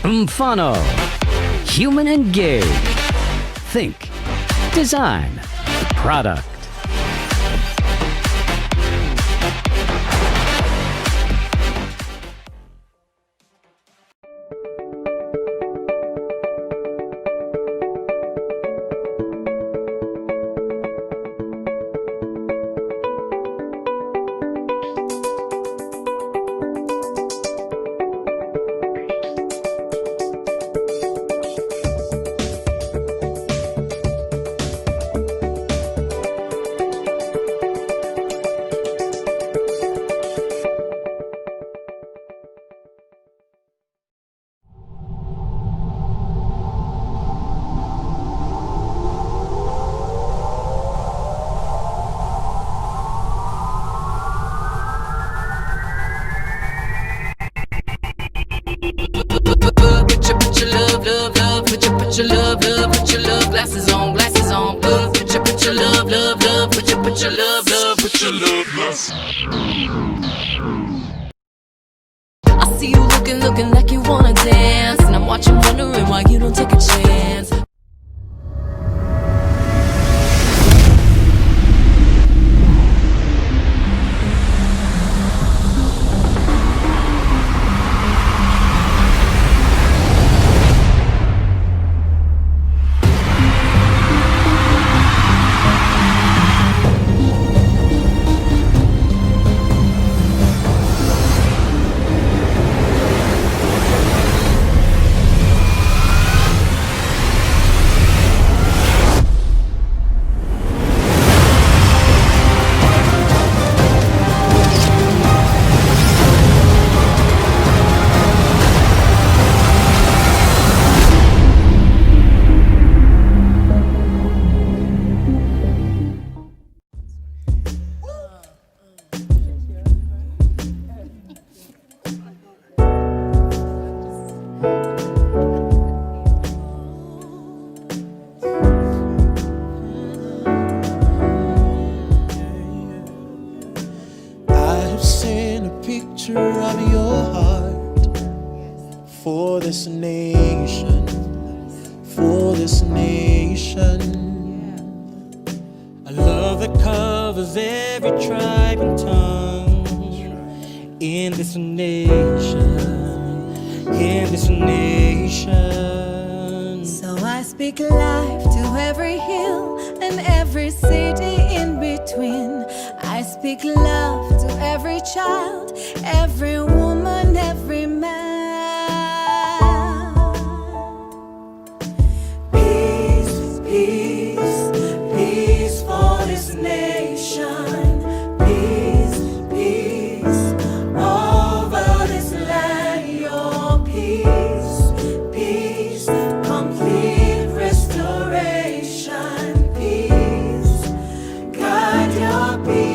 Umfano. Human engage. Think. Design. Product. Put your love glasses on, put your love, put your love glasses. I see you looking like you wanna dance, and I'm watching, wondering why you don't take a chance. Of your heart for this nation, for this nation. A love that covers every tribe and tongue in this nation, in this nation. So I speak life to every hill and every city in between. I speak love to every child, every woman, every man. Peace, peace, peace for this nation. Peace, peace over this land. Your peace, peace, complete restoration. Peace, guide your peace.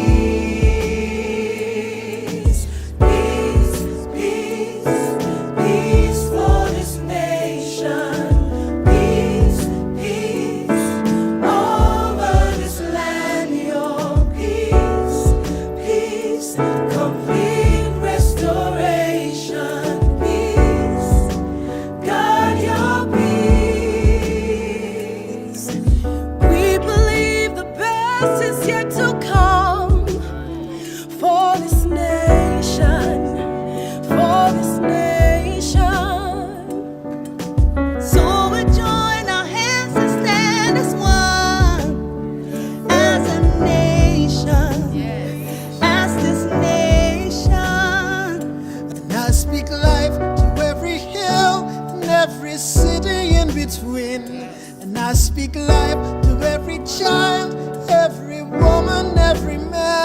And I speak life to every child, every woman, every man.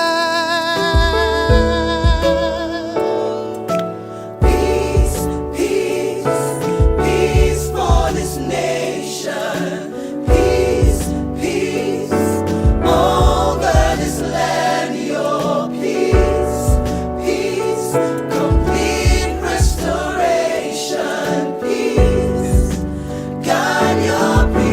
Peace, peace, peace for this nation. Peace, peace over this land. Your peace, peace, complete restoration. Peace, guide your peace.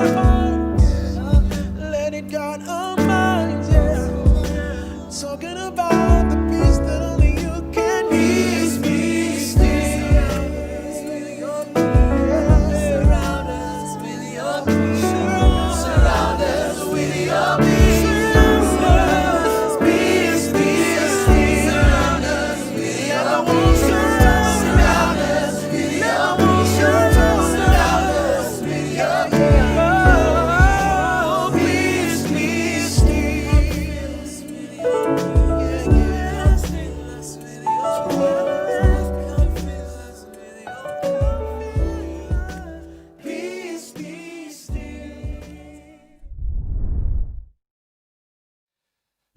our hearts. Let it guard our minds, yeah. Talking about the peace that only you can give. Peace, peace, surround us with your peace. Surround us with your peace. Peace, peace, surround us with your peace. Surround us with your peace. Surround us with your peace. Oh, peace, peace, peace.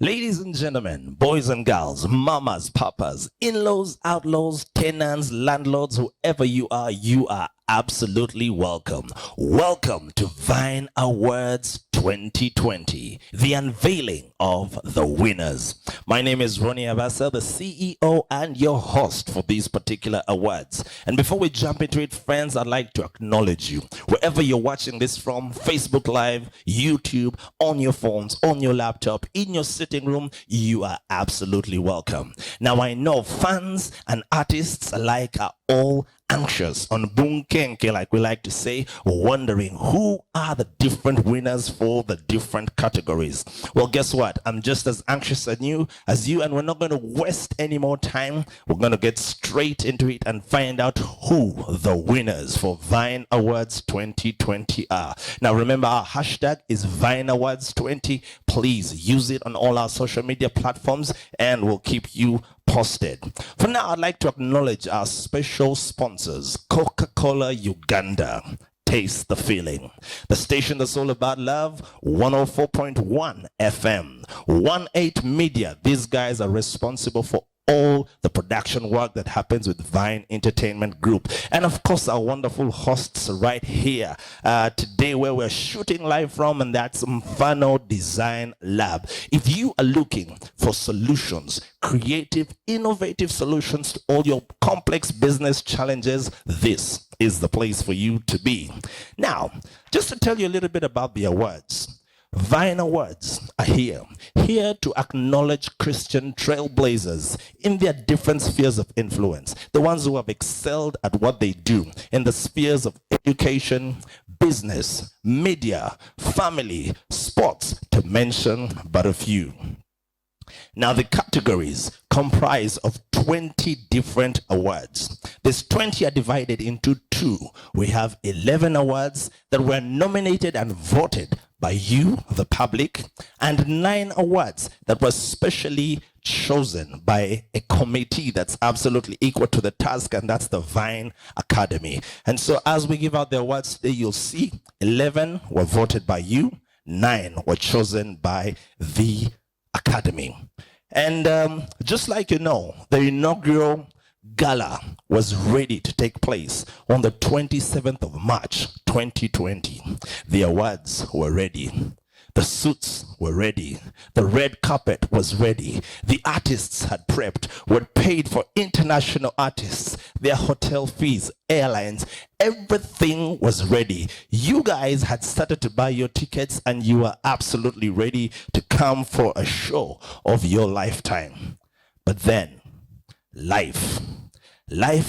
Ladies and gentlemen, boys and girls, mamas, papas, in-laws, outlaws, tenants, landlords, whoever you are absolutely welcome. Welcome to Vine Awards 2020, the unveiling of the winners. My name is Ronnie Abasa, the CEO and your host for these particular awards. And before we jump into it, friends, I'd like to acknowledge you. Wherever you're watching this from, Facebook Live, YouTube, on your phones, on your laptop, in your sitting room, you are absolutely welcome. Now, I know fans and artists alike are all anxious on bunkenke, like we like to say, wondering who are the different winners for the different categories. Well, guess what? I'm just as anxious as you, and we're not going to waste any more time. We're going to get straight into it and find out who the winners for Vine Awards 2020 are. Now, remember, our hashtag is Vine Awards 20. Please use it on all our social media platforms, and we'll keep you posted. For now, I'd like to acknowledge our special sponsors, Coca-Cola Uganda. Taste the feeling. The station that's all about love, 104.1 FM. 18 Media. These guys are responsible for all the production work that happens with Vine Entertainment Group. And of course, our wonderful hosts right here today, where we're shooting live from, and that's Mfano Design Lab. If you are looking for solutions, creative, innovative solutions to all your complex business challenges, this is the place for you to be. Now, just to tell you a little bit about the awards. Vine Awards are here to acknowledge Christian trailblazers in their different spheres of influence, the ones who have excelled at what they do in the spheres of education, business, media, family, sports, to mention but a few. Now, the categories comprise of 20 different awards. These 20 are divided into two. We have 11 awards that were nominated and voted by you, the public, and 9 awards that were specially chosen by a committee that's absolutely equal to the task, and that's the Vine Academy. And so as we give out the awards today, you'll see 11 were voted by you, 9 were chosen by the Academy. And just like you know, the inaugural gala was ready to take place on the 27th of March 2020. The awards were ready. The suits were ready. The red carpet was ready. The artists had prepped, were paid for international artists, their hotel fees, airlines, everything was ready. You guys had started to buy your tickets, and you were absolutely ready to come for a show of your lifetime. But then, life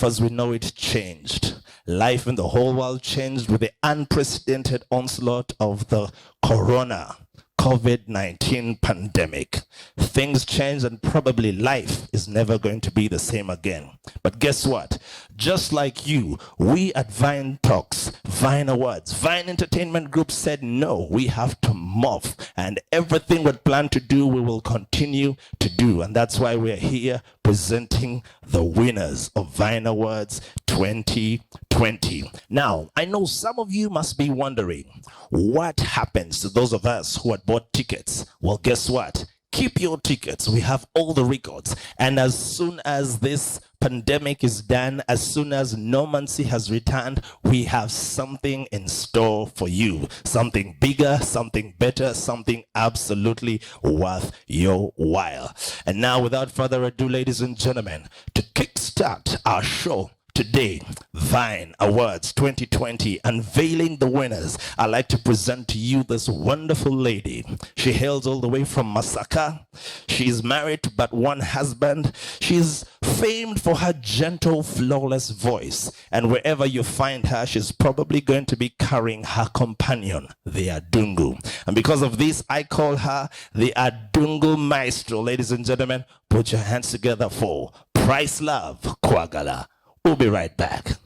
as we know it changed. Life in the whole world changed with the unprecedented onslaught of the COVID-19 pandemic. Things changed, and probably life is never going to be the same again. But guess what? Just like you, we at Vine Talks, Vine Awards, Vine Entertainment Group said no, we have to morph, and everything we plan to do, we will continue to do. And that's why we're here presenting the winners of Vine Awards 2020. Now, I know some of you must be wondering, what happens to those of us who had bought tickets? Well, guess what? Keep your tickets. We have all the records. And as soon as this pandemic is done, as soon as normalcy has returned, we have something in store for you. Something bigger, something better, something absolutely worth your while. And now, without further ado, ladies and gentlemen, to kickstart our show Today, Vine Awards 2020, unveiling the winners. I'd like to present to you this wonderful lady. She hails all the way from Masaka. She's married to but one husband. She's famed for her gentle, flawless voice. And wherever you find her, she's probably going to be carrying her companion, the Adungu. And because of this, I call her the Adungu Maestro. Ladies and gentlemen, put your hands together for Price Love Kwagala. We'll be right back.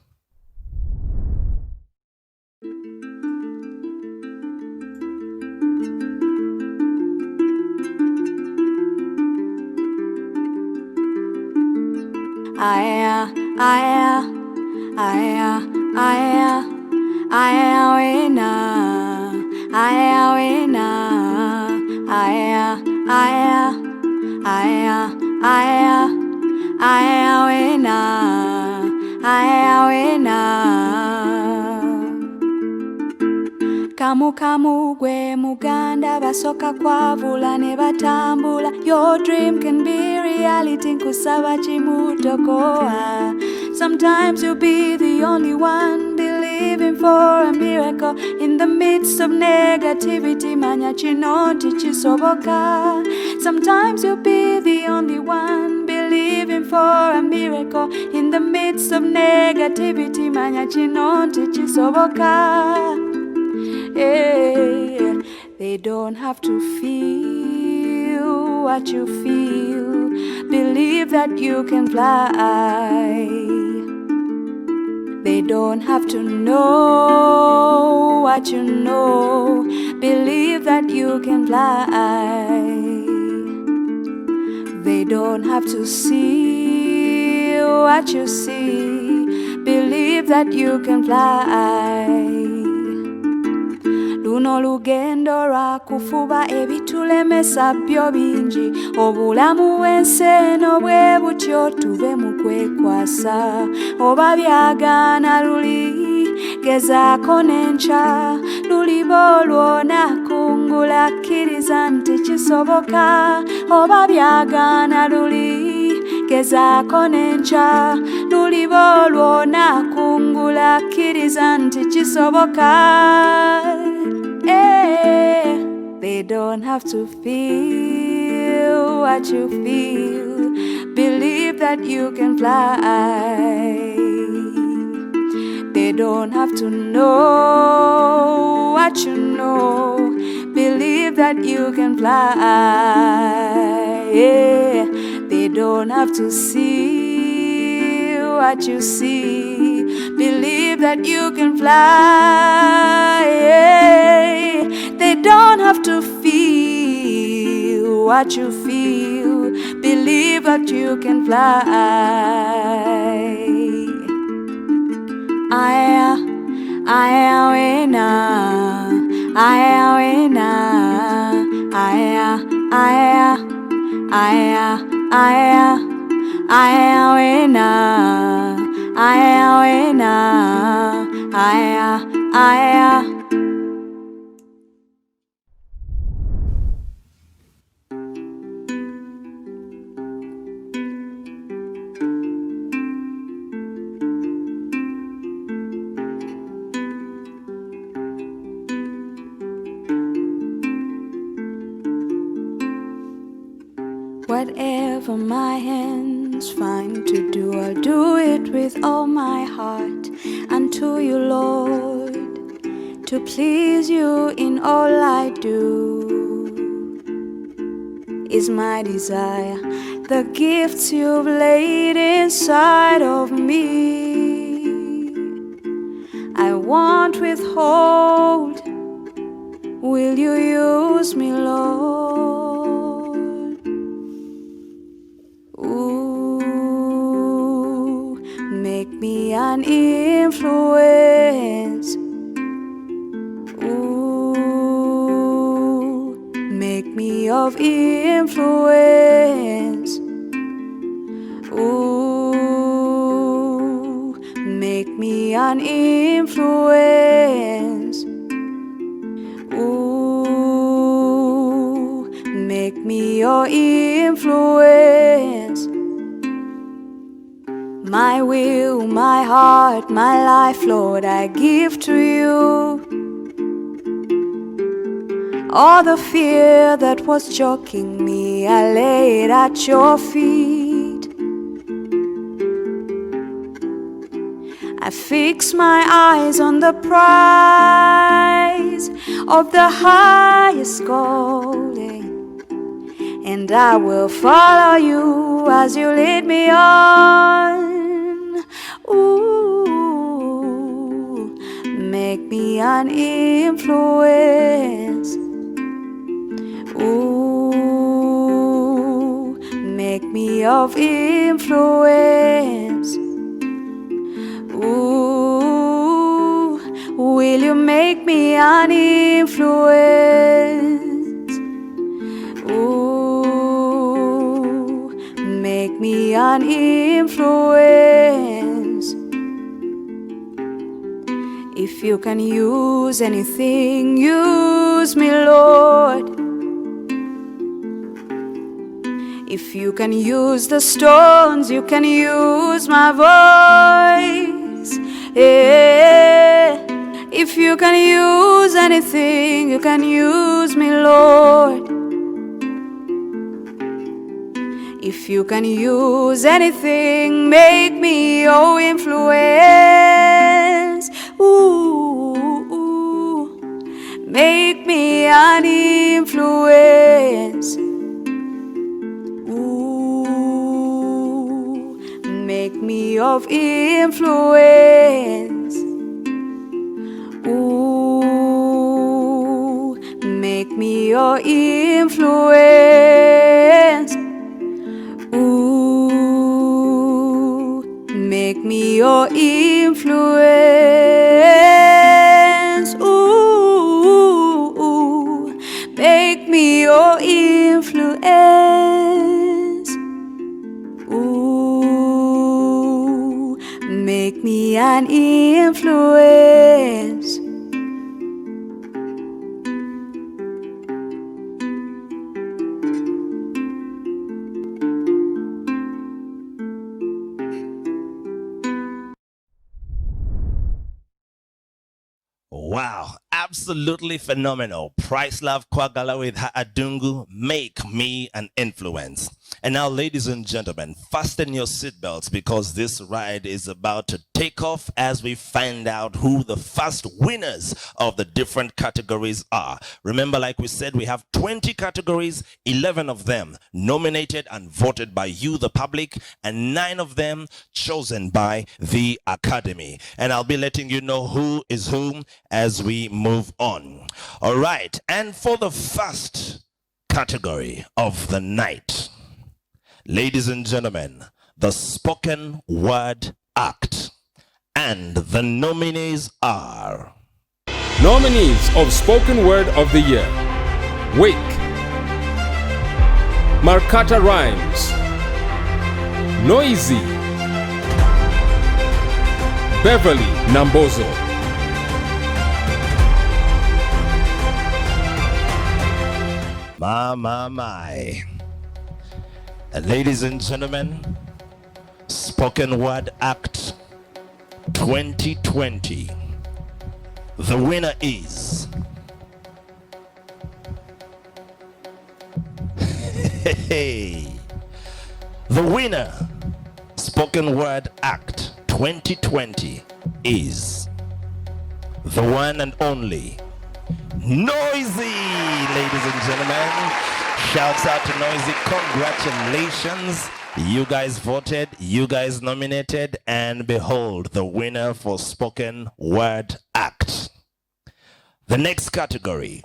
Aya, aya, aya, aya, aya, wena, aya, wena, aya, aya, aya, aya, aya, wena, aya, wena. Kamu kamu gwe muganda basoka kwavula ne batambula. Your dream can be reality nkusaba chimutokoa. Sometimes you'll be the only one believing for a miracle in the midst of negativity. Manya chinoti chisoboka. Sometimes you'll be the only one believing for a miracle in the midst of negativity. Manya chinoti chisoboka. Yeah, they don't have to feel what you feel. Believe that you can fly. They don't have to know what you know. Believe that you can fly. They don't have to see what you see. Believe that you can fly. Luno lugendo lwa kufuba ebitulemesa byo bingi. Obulamu bw'enseno bwe butyo tuve mu kwekwasa. Oba byagaana luli gezaako n'enkya. Luliba olw'onakungula kkiriza nti kisoboka. Oba byagaana luli gezaako n'enkya. Luliba olw'onakungula kkiriza nti kisoboka. They don't have to feel what you feel. Believe that you can fly. They don't have to know what you know. Believe that you can fly. Yeah. They don't have to see what you see. Believe that you can fly. Yeah. They don't have to feel what you feel. Believe that you can fly. Aya, aya, wena, aya, wena, aya, aya, aya, aya, aya, wena, aya, wena, aya, aya. Whatever my hands find to do, I'll do it with all my heart. Unto you, Lord, to please you in all I do is my desire. The gifts you've laid inside of me, I won't withhold. Will you use me, Lord? Make me an influence. Ooh, make me of influence. Ooh, make me an influence. Ooh, make me your influence. My my will, my heart, my life, Lord, I give to you. All the fear that was choking me, I lay it at your feet. I fix my eyes on the prize of the highest calling, and I will follow you as you lead me on. Ooh, make me an influence. Ooh, make me of influence. Ooh, will you make me an influence? Ooh, make me an influence. If you can use anything, use me, Lord. If you can use the stones, you can use my voice. Yeah. If you can use anything, you can use me, Lord. If you can use anything, make me your influence. Ooh, make me an influence. Ooh, make me of influence. Ooh, make me your influence. Ooh, make me your influence. Ooh, make me your influence. Ooh, make me an influence. Wow, absolutely phenomenal. Price Love Kwagala with Adungu, make me an influence. And now, ladies and gentlemen, fasten your seatbelts because this ride is about to take off as we find out who the first winners of the different categories are. Remember, like we said, we have 20 categories, 11 of them nominated and voted by you, the public, and 9 of them chosen by the Academy. And I'll be letting you know who is whom as we move on. All right, and for the first category of the night, ladies and gentlemen, the Spoken Word Act. And the nominees are... Nominees of Spoken Word of the Year: Wake, Markata Rhymes, Noisy, Beverly Nambozo. My. And ladies and gentlemen, Spoken Word Act 2020. The winner is... The winner, Spoken Word Act 2020, is the one and only Noisy, ladies and gentlemen. Shouts out to Noisy. Congratulations. You guys voted, you guys nominated, and behold, the winner for Spoken Word Act. The next category,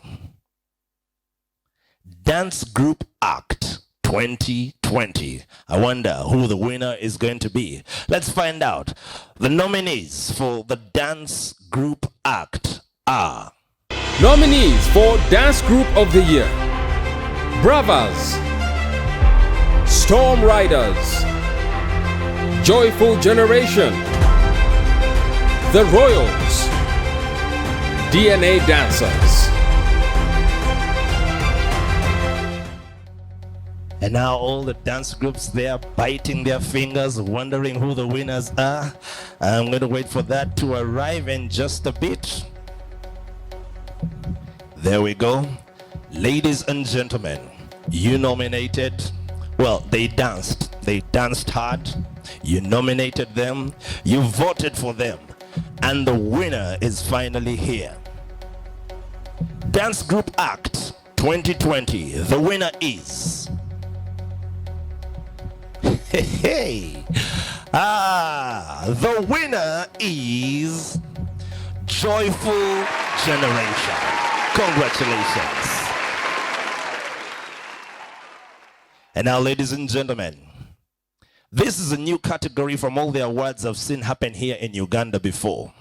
Dance Group Act 2020. I wonder who the winner is going to be. Let's find out. The nominees for the Dance Group Act are... Nominees for Dance Group of the Year: Bravas, Storm Riders, Joyful Generation, The Royals, DNA Dancers. And now all the dance groups there biting their fingers, wondering who the winners are. I'm going to wait for that to arrive in just a bit. There we go. Ladies and gentlemen, you nominated. Well, they danced. They danced hard. You nominated them. You voted for them. And the winner is finally here. Dance Group Act 2020. The winner is... the winner is Joyful Generation. Congratulations. And now, ladies and gentlemen, this is a new category from all the awards I've seen happen here in Uganda before.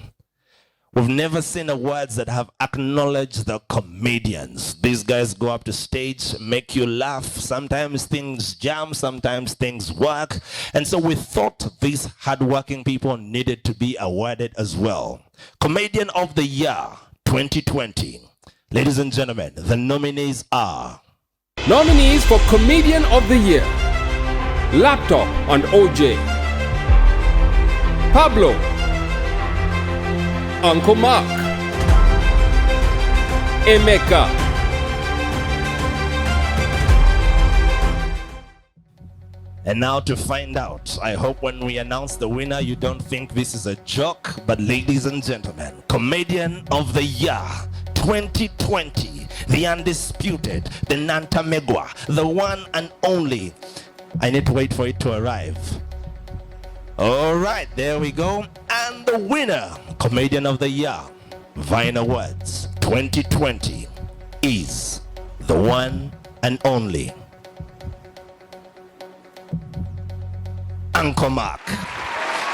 We've never seen awards that have acknowledged the comedians. These guys go up to stage, make you laugh. Sometimes things jam, sometimes things work. And so we thought these hardworking people needed to be awarded as well. Comedian of the Year 2020. Ladies and gentlemen, the nominees are... Nominees for Comedian of the Year: Laptop and OJ, Pablo, Uncle Mark, Emeka. And now to find out, I hope when we announce the winner, you don't think this is a joke, but ladies and gentlemen, Comedian of the Year 2020, the undisputed, the Nantamegwa, the one and only. I need to wait for it to arrive. All right, there we go. And the winner, Comedian of the Year, Vine Awards 2020, is the one and only Uncle Mark.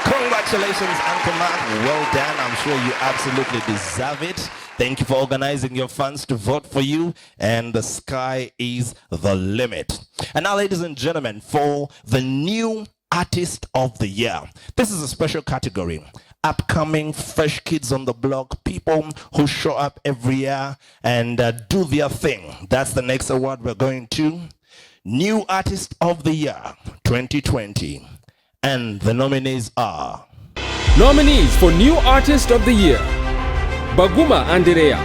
Congratulations, Uncle Mark. Well done. I'm sure you absolutely deserve it. Thank you for organizing your fans to vote for you, and the sky is the limit. And now, ladies and gentlemen, for the new Artist of the Year. This is a special category. Upcoming fresh kids on the block, people who show up every year and do their thing. That's the next award we're going to. New Artist of the Year 2020. And the nominees are... Nominees for New Artist of the Year: Baguma Andrea,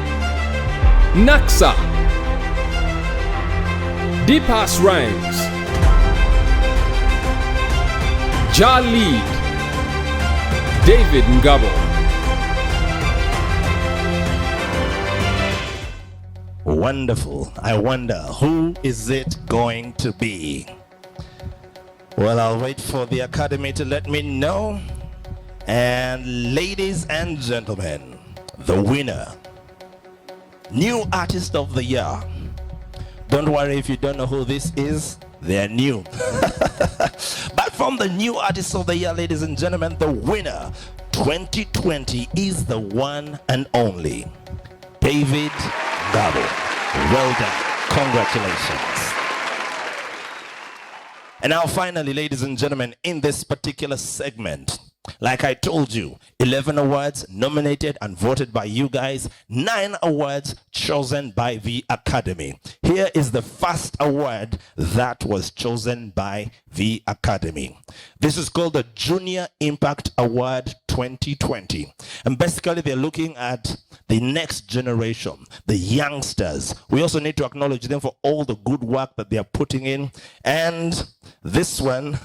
Naksa, Deepas Rhymes, Jalid, David Ngabo. Wonderful. I wonder, who is it going to be? Well, I'll wait for the Academy to let me know. And ladies and gentlemen, the winner, New Artist of the Year. Don't worry if you don't know who this is. They're new. But from the New Artist of the Year, ladies and gentlemen, the winner 2020 is the one and only David Ngabo. Well done. Congratulations. And now finally, ladies and gentlemen, in this particular segment, like I told you, 11 awards nominated and voted by you guys, 9 awards chosen by the Academy. Here is the first award that was chosen by the Academy. This is called the Junior Impact Award 2020. And basically they're looking at the next generation, the youngsters. We also need to acknowledge them for all the good work that they are putting in. And this one,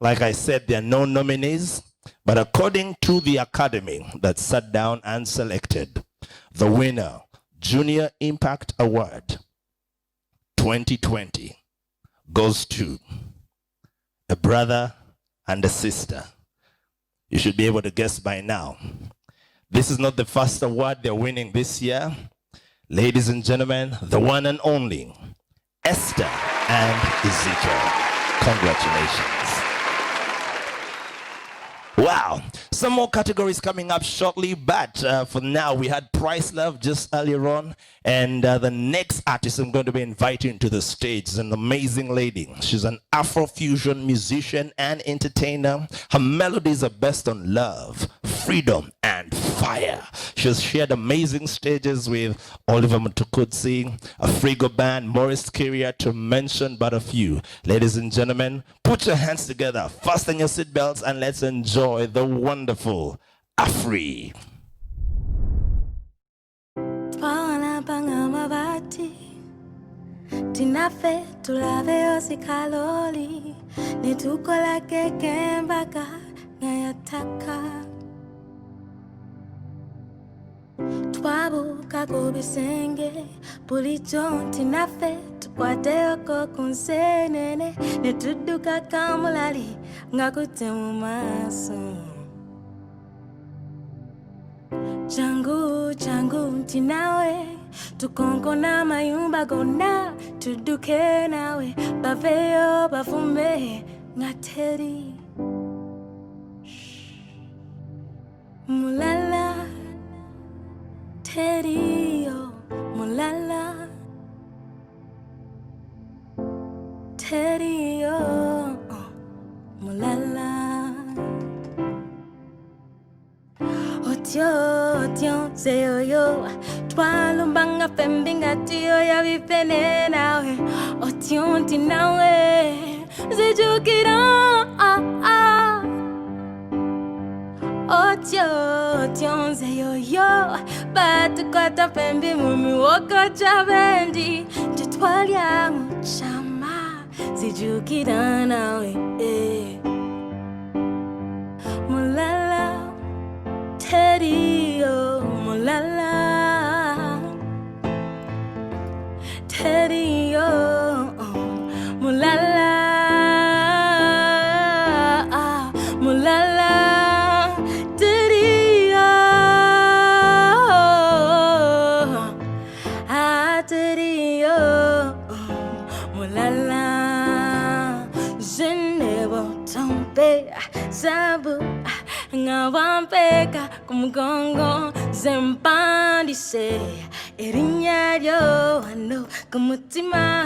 like I said, there are no nominees, but according to the Academy that sat down and selected, the winner, Junior Impact Award 2020, goes to a brother and a sister. You should be able to guess by now. This is not the first award they're winning this year. Ladies and gentlemen, the one and only Esther and Ezekiel. Congratulations. Wow. Some more categories coming up shortly, but for now, we had Price Love just earlier on, and the next artist I'm going to be inviting to the stage is an amazing lady. She's an Afrofusion musician and entertainer. Her melodies are based on love, freedom, and fire. She's shared amazing stages with Oliver Mutukudzi, Afrigo Band, Morris Kyria, to mention but a few. Ladies and gentlemen, put your hands together, fasten your seatbelts, and let's enjoy the wonderful Afri. Twana panga mabati Tinafe tulave osikaloli Nitukola keke mpaka ngayataka Twabuka kubisenge Pulicho tinafe tukwate oko kunsenene Netuduka kamulali ngakute mu maso Changu tinawe Tukongo na mayumba gona Tuduke nawe Baveo bafume ngateri Mulala Terio Mulala Terio Mulala Otio, seyo yo Twalumbanga fembinga tiyo ya vipene nawe Otio tinawe Zijukira Otio, seyo yo Batu kwata fembi mumi woko chabendi Jitwalia mchama Zijukira nawe Mulala Terio, mulala Terio, mulala Mulala Terio Terio, mulala Je ne veux tomber Sabu Ngawampeka kumugongo Zempandise Erinyayo ano kumutima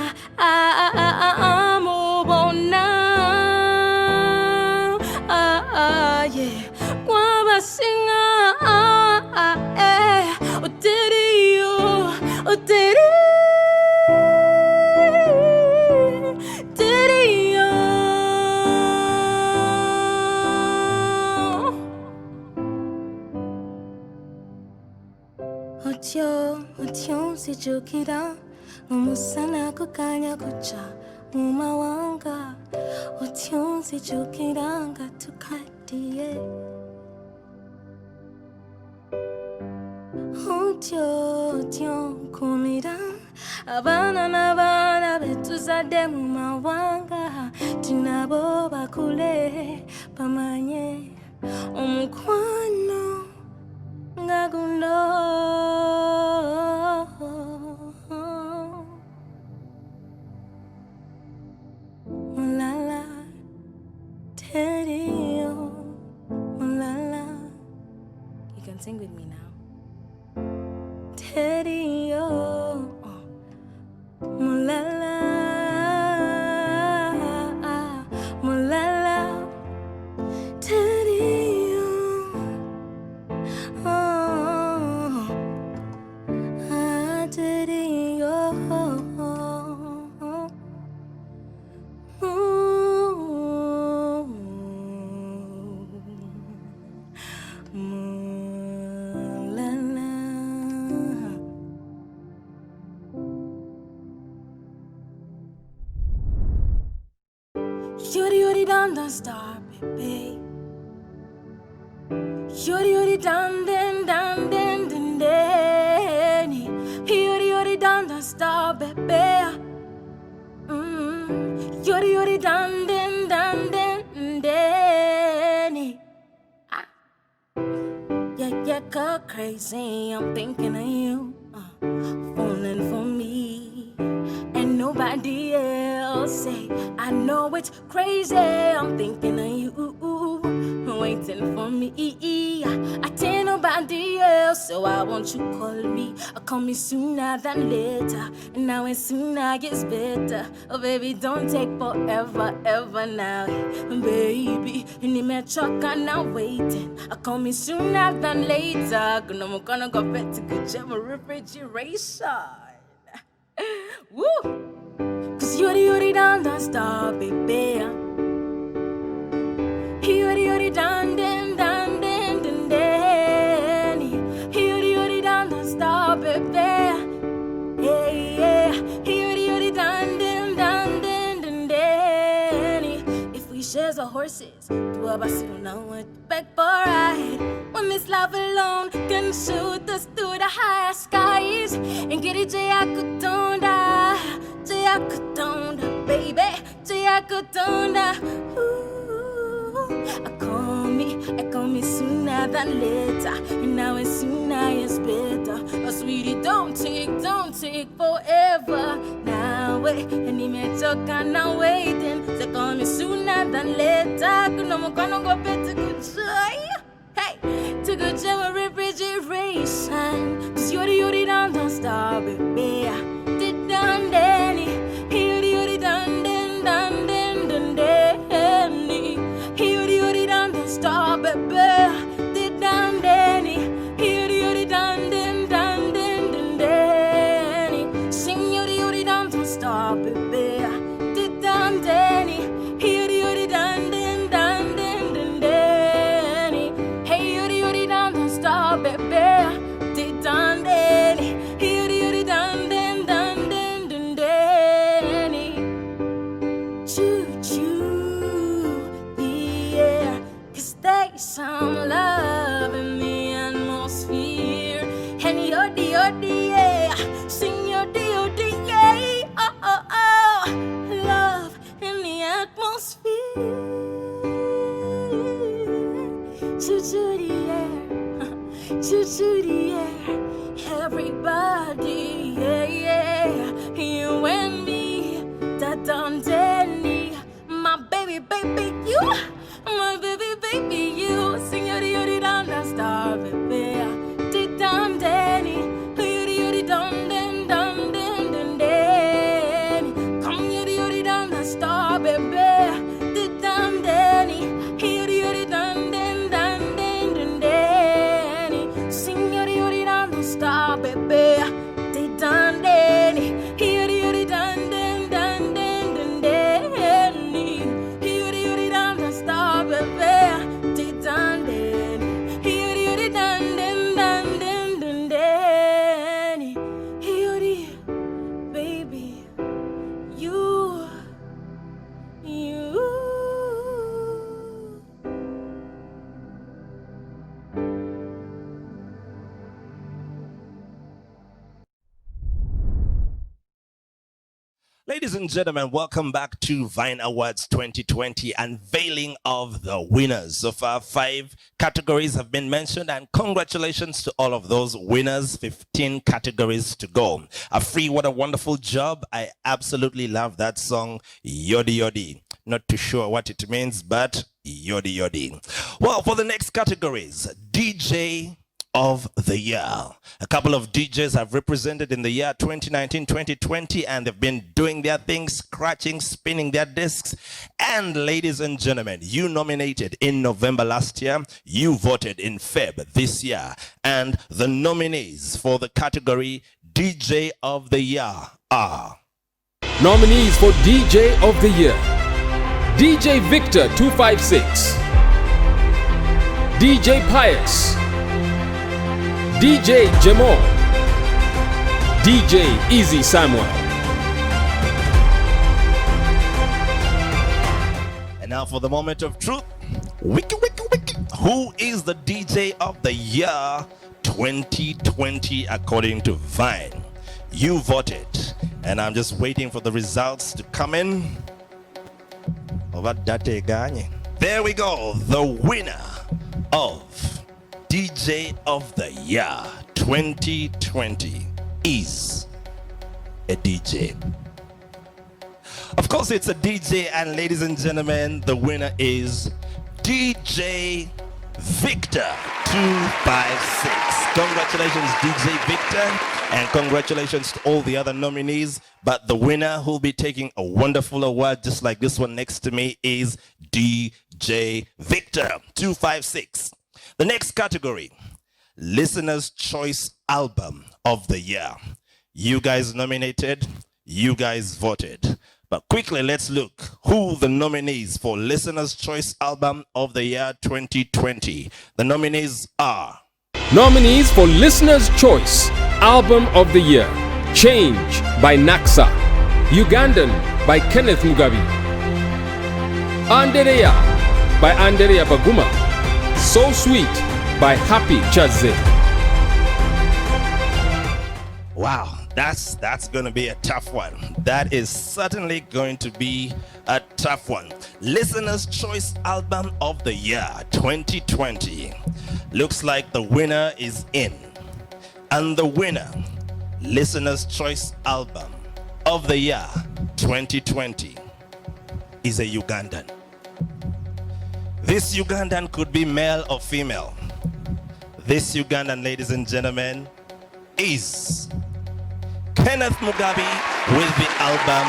Mubona Yeah Kwabasinga Oterio Oterio Otio sijukira Umusana kukanya kucha Umawanga Otio sijukira Ngatukatiye Otio kumira Abana na bana betuzade mumawanga Tinabo bakule Pamanye Omukwano Ngagundo Mulala Terio Mulala You can sing with me now Terio Mulala Mulala Terio Yuri dun dun star baby Yuri dun dun dun dun dun dun Yuri dun dun star baby Yuri dun dun dun dun dun Yeah, go crazy, I'm thinking of you Falling for me And nobody else say I know it's crazy, I'm thinking of you Waiting for me So why won't you call me? Call me sooner than later. And now when sooner gets better. Oh baby, don't take forever, ever now. Baby, and you may chuck and now waiting. Call me sooner than later. Cause I'm gonna go back to good gem refrigeration. Woo! Cause you're the star, baby. You're done, dun, dun, dun, dun, dun. You're done, the star, baby. Yeah, yeah. You're done, dun, dun, dun, dun, dun. If we share the horses, do a basuna with back for ride. When this love alone can shoot us to the higher skies and get it, Jayakutonda, baby, Jayakutonda. Call me sooner than later. And now it's sooner is better. Oh sweetie, don't take forever. Now wait, and he may talk and now waiting. So call me sooner than later. Cause I'm gonna go back to good joy. Hey, to good joy refrigeration. Cause you're the down star, baby. Did done Danny. You're the done den done den dun Danny. You're the done star, baby. Did done Danny. You're the done den done den dun Danny. Sing you're the done star, baby. Did done Danny. You're the done den done den dun Danny. Hey, you're the done star, baby. Did done Danny. You're the done den done den dun Danny. Choo choo, yeah. Cause there's some love in the atmosphere. And you're the yeah. Sing you're the yeah. Oh, oh, oh. Love in the atmosphere. Choo choo the air. Choo choo the air. Everybody, yeah, yeah. You and me, that done Danny. My baby, baby, you. My baby, baby, you. Sing you're down the star, baby. Did done Danny. You're done den dun den dun Danny. Come you're down the star, baby. Did done Danny. You're done den dun den dun Danny. Sing you're down the star, baby. Did done Danny. You're done den dun den dun Danny. You're down the star, baby. Did done Danny. You're done den dun den dun Danny. You're baby. You. Ladies and gentlemen, welcome back to Vine Awards 2020, unveiling of the winners. So far, 5 categories have been mentioned, and congratulations to all of those winners. 15 categories to go. What a wonderful job. I absolutely love that song, Yodi Yodi. Not too sure what it means, but Yodi Yodi. Well, for the next categories, DJ of the year. A couple of DJs have represented in the year 2019-2020, and they've been doing their thing, scratching, spinning their discs. And ladies and gentlemen, you nominated in November last year, you voted in Feb this year, and the nominees for the category DJ of the year are Nominees for DJ of the Year: DJ Victor 256, DJ Pius, DJ Jamal, DJ Easy Samuel. And now for the moment of truth. Wiki, wiki, wiki. Who is the DJ of the year 2020 according to Vine? You voted, and I'm just waiting for the results to come in. There we go. The winner of DJ of the year 2020 is a DJ. Of course, it's a DJ, and ladies and gentlemen, the winner is DJ Victor 256. Congratulations, DJ Victor, and congratulations to all the other nominees. But the winner who'll be taking a wonderful award, just like this one next to me, is DJ Victor 256. The next category, Listener's Choice Album of the Year. You guys nominated, you guys voted. But quickly, let's look who the nominees for Listener's Choice Album of the Year 2020. The nominees are... Nominees for Listener's Choice Album of the Year: Change by Naxa, Ugandan by Kenneth Mugabe, Anderea by Anderea Baguma, So Sweet by Happy Chaze. Wow, that's going to be a tough one. That is certainly going to be a tough one. Listener's Choice Album of the Year 2020. Looks like the winner is in. And the winner, Listener's Choice Album of the Year 2020, is a Ugandan. This Ugandan could be male or female. This Ugandan, ladies and gentlemen, is Kenneth Mugabe with the album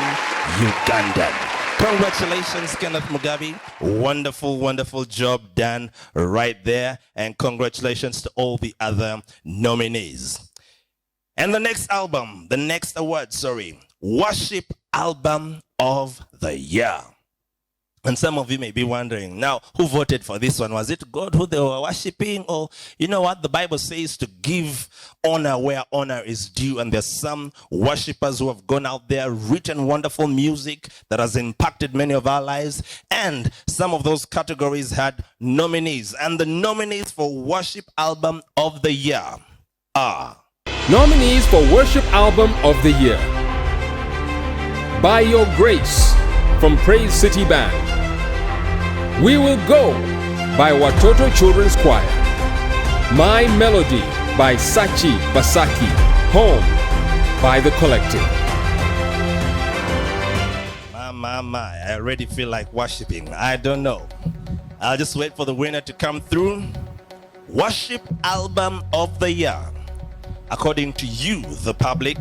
Ugandan. Congratulations, Kenneth Mugabe. Wonderful, wonderful job done right there. And congratulations to all the other nominees. And the next album, the next award, Worship Album of the Year. And some of you may be wondering, now, who voted for this one? Was it God who they were worshiping? Or, you know what? The Bible says to give honor where honor is due. And there's some worshipers who have gone out there, written wonderful music that has impacted many of our lives. And some of those categories had nominees. And the nominees for Worship Album of the Year are... Nominees for Worship Album of the Year: By Your Grace from Praise City Band, We Will Go by Watoto Children's Choir, My Melody by Sachi Basaki, Home by The Collective. My, I already feel like worshiping. I don't know. I'll just wait for the winner to come through. Worship Album of the Year. According to you, the public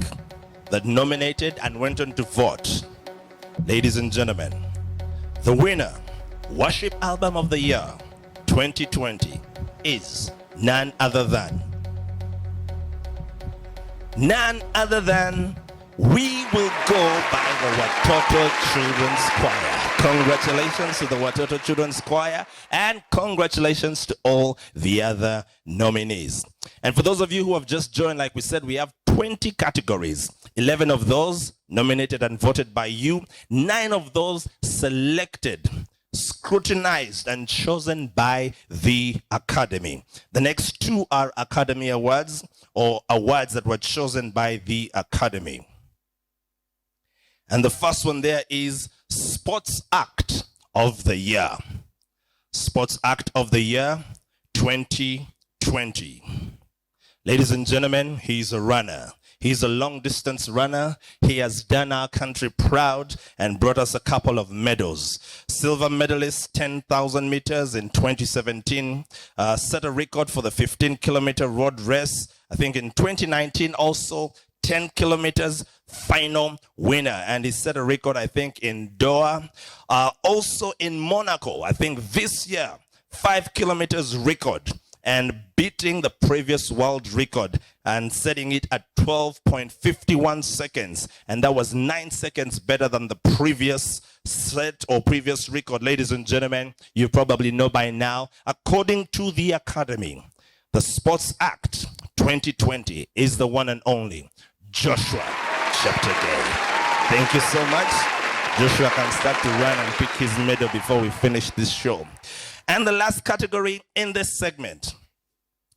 that nominated and went on to vote. Ladies and gentlemen, the winner, Worship Album of the Year 2020, is none other than We Will Go by the Watoto Children's Choir. Congratulations to the Watoto Children's Choir, and congratulations to all the other nominees. And for those of you who have just joined, like we said, we have 20 categories. 11 of those nominated and voted by you. 9 of those selected, scrutinized, and chosen by the Academy. The next 2 are Academy Awards, or awards that were chosen by the Academy. And the first one there is Sports Act of the Year. Sports Act of the Year 2020. Ladies and gentlemen, he's a runner. He's a long-distance runner. He has done our country proud and brought us a couple of medals. Silver medalist, 10,000 meters in 2017. Set a record for the 15-kilometer road race. I think in 2019 also, 10 kilometers final winner. And he set a record, I think, in Doha. Also in Monaco, I think this year, 5 kilometers record, and beating the previous world record and setting it at 12.51 seconds. And that was 9 seconds better than the previous set or previous record. Ladies and gentlemen, you probably know by now, according to the Academy, the Sports Act 2020 is the one and only Joshua Cheptegei. Thank you so much. Joshua can start to run and pick his medal before we finish this show. And the last category in this segment,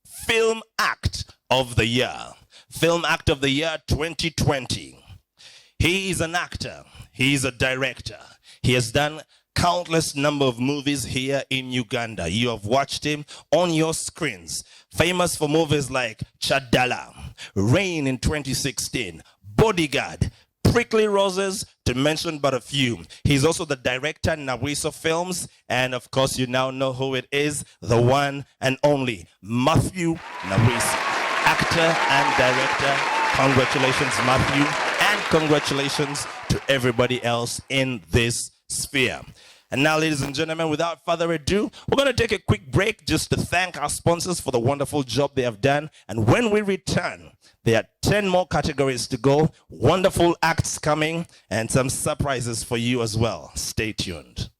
Film Act of the Year. Film Act of the Year 2020. He is an actor. He is a director. He has done countless number of movies here in Uganda. You have watched him on your screens. Famous for movies like Chadala, Rain in 2016, Bodyguard, Prickly Roses to to mention but a few. He's also the director Nawiso Films, and of course you now know who it is, the one and only Matthew Nawiso, actor and director. Congratulations, Matthew, and congratulations to everybody else in this sphere. And now, ladies and gentlemen, without further ado, we're going to take a quick break just to thank our sponsors for the wonderful job they have done. And when we return, there are 10 more categories to go, wonderful acts coming, and some surprises for you as well. Stay tuned.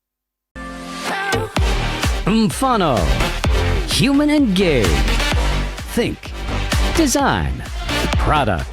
Umfano. Human and gay. Think. Design. Product.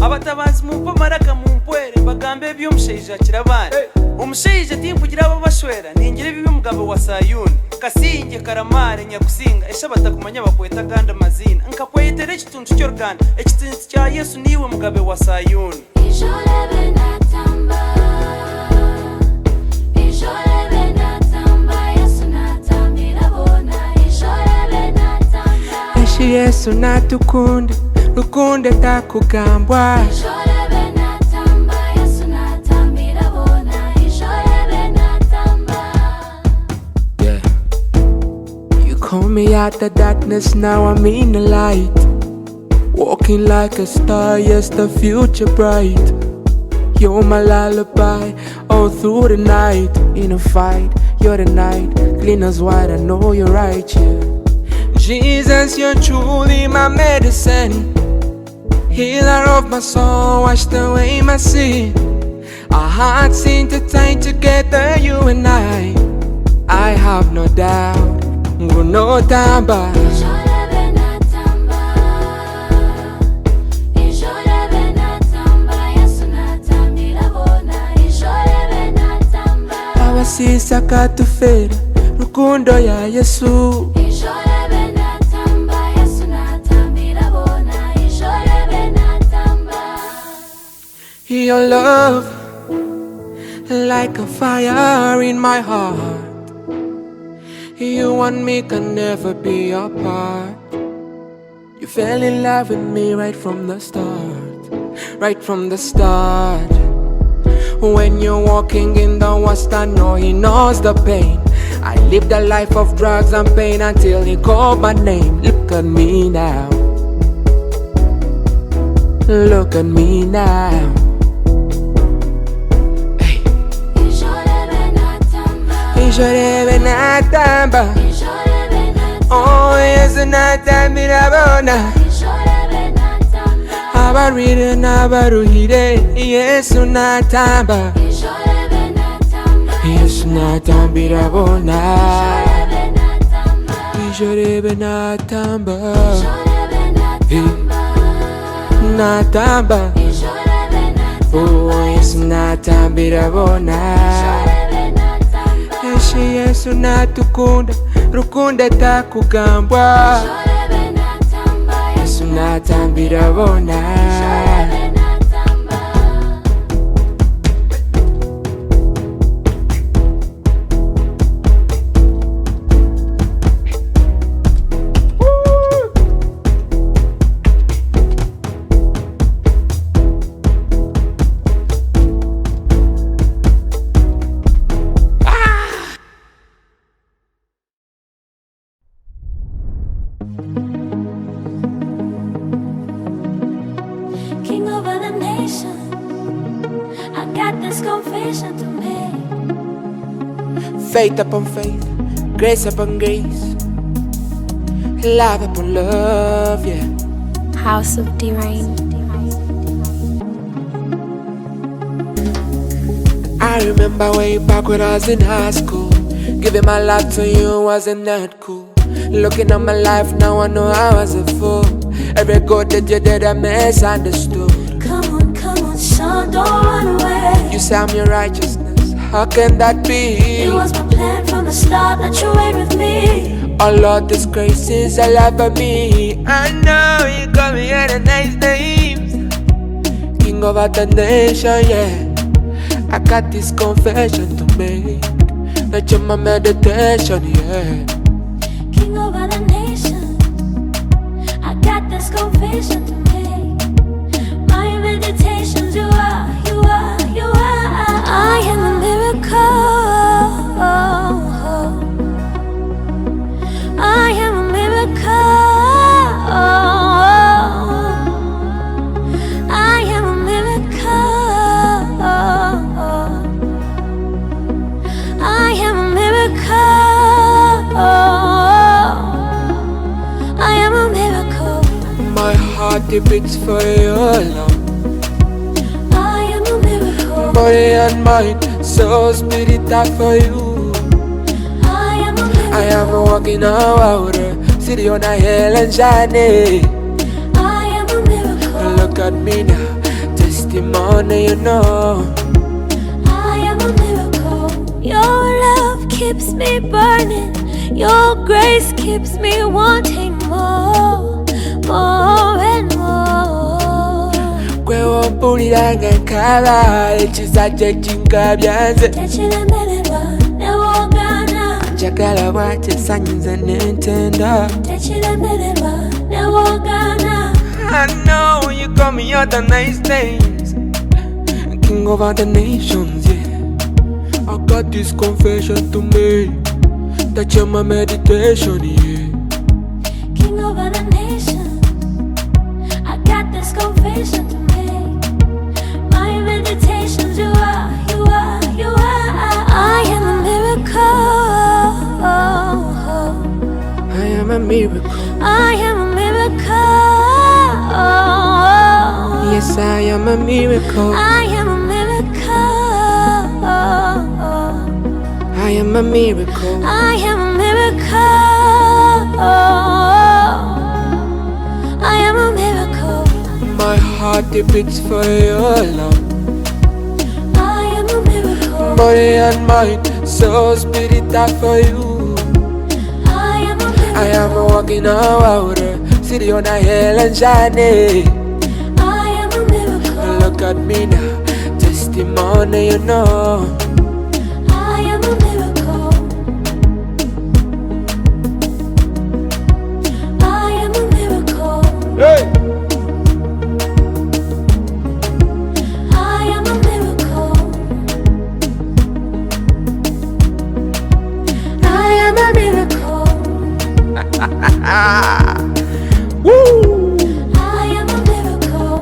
abatabazi mumpa maraka mumpwere bagambe by'umushaija kirabana umushaija timpugira ababashwera ningira bibi mugabo wa Sayuni kasinge karamare nyakusinga esha batakumanya bakweta ganda mazina nkakwetere ekituntu cy'oruganda ekituntu kya Yesu niwe mugabe wa Sayuni Ijolebe natamba Yesu natambira bona Ijolebe natamba Eshi Yesu natukunda rukunde takugambwa Ijolebe natamba Yesu natambira bona Ijolebe natamba Yeah. You call me out the darkness, now I'm in the light. Walking like a star, yes, the future bright. You're my lullaby all through the night. In a fight, you're the night. Clean as white, I know you're right, yeah. Jesus, you're truly my medicine. Healer of my soul, washed away my sin. Our hearts intertwined together, you and I have no doubt, we'll no doubt about Ijolebe natamba Yesu natambira bona Ijolebe natamba abasisa katufera rukundo ya Yesu Ijolebe natamba Yesu natambira bona Ijolebe natamba Your love like a fire in my heart. You and me can never be apart. You fell in love with me right from the start. Right from the start. When you're walking in the worst, I know he knows the pain. I lived a life of drugs and pain until he called my name. Look at me now. Look at me now. Ijolebe natamba Ijolebe natamba Ijolebe natamba Oh Yesu natambira bona Ijolebe natamba abarwire n'abaruhire Yesu natamba Ijolebe natamba Yesu natambira bona Ijolebe natamba Ijolebe natamba Ijolebe natamba oh Yesu natambira bona Yesu natukunda rukunda takugambwa Yesu natambira bona King over the nation, I got this confession to make. Faith upon faith, grace upon grace, love upon love, yeah. House of Deranged. I remember way back when I was in high school, giving my life to you wasn't that cool. Looking at my life now, I know I was a fool. Every good that you did, I misunderstood. Come on, son, don't run away. You say I'm your righteousness, how can that be? It was my plan from the start that you wait with me. All of this grace is a love of me. I know you call me other nice names, King over the nation, yeah. I got this confession to make, that you're my meditation, yeah. King over the nation, I got this confession to make. My meditations, you are. I am a miracle. I am a miracle. I am a miracle. I am a miracle. I am a miracle. My heart it beats for you alone. I am a miracle. Body and mind, soul, spirit die for you. I am a miracle. I am walking on water, city on a hill and shining. I am a miracle. Look at me now, testimony, you know. I am a miracle. Your love keeps me burning. Your grace keeps me wanting more and more. Kwe wampuliranga nkala, ekisaje kinkabyanze. Tekiremererwa newogana. Njagala bw'ati essanyu n'entenda. Tekiremererwa newogana. I know you call me other nice names, King over the nations, yeah. I got this confession to make, that you're my meditation, yeah. King over the nation, I got this confession to make. My meditations, you are. I am a miracle. I am a miracle. I am a miracle. Yes, I am a miracle. I am a miracle. I am a miracle. I am a miracle. I am a miracle. My heart it beats for you alone. I am a miracle. Body and mind, soul, spirit die for you. I am a miracle. I am walking on water, city on a hill and shining. I am a miracle. Look at me now, testimony, you know. I am a miracle. I am a miracle. Hey! I am a miracle. I am a miracle. Woo! I am a miracle.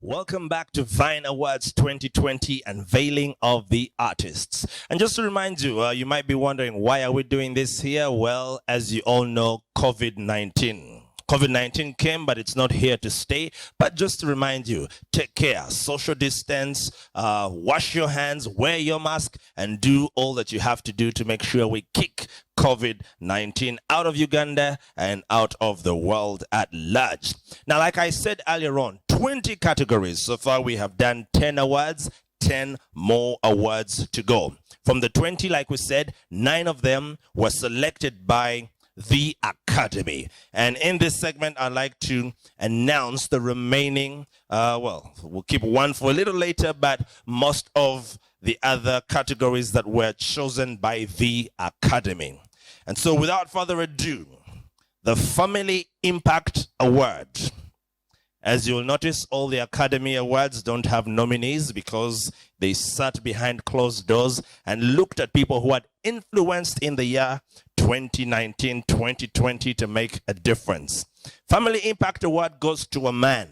Welcome back to Vine Awards 2020 Unveiling of the Artists. And just to remind you, you might be wondering, why are we doing this here? Well, as you all know, COVID-19. COVID-19 came, but it's not here to stay. But just to remind you, take care, social distance, wash your hands, wear your mask, and do all that you have to do to make sure we kick COVID-19 out of Uganda and out of the world at large. Now, like I said earlier on, 20 categories. So far, we have done 10 awards, 10 more awards to go. From the 20, like we said, 9 of them were selected by the Academy. And in this segment, I'd like to announce the remaining, we'll keep one for a little later, but most of the other categories that were chosen by the Academy. And so without further ado, the Family Impact Award. As you'll notice, all the Academy Awards don't have nominees because they sat behind closed doors and looked at people who had influenced in the year 2019, 2020 to make a difference. Family Impact Award goes to a man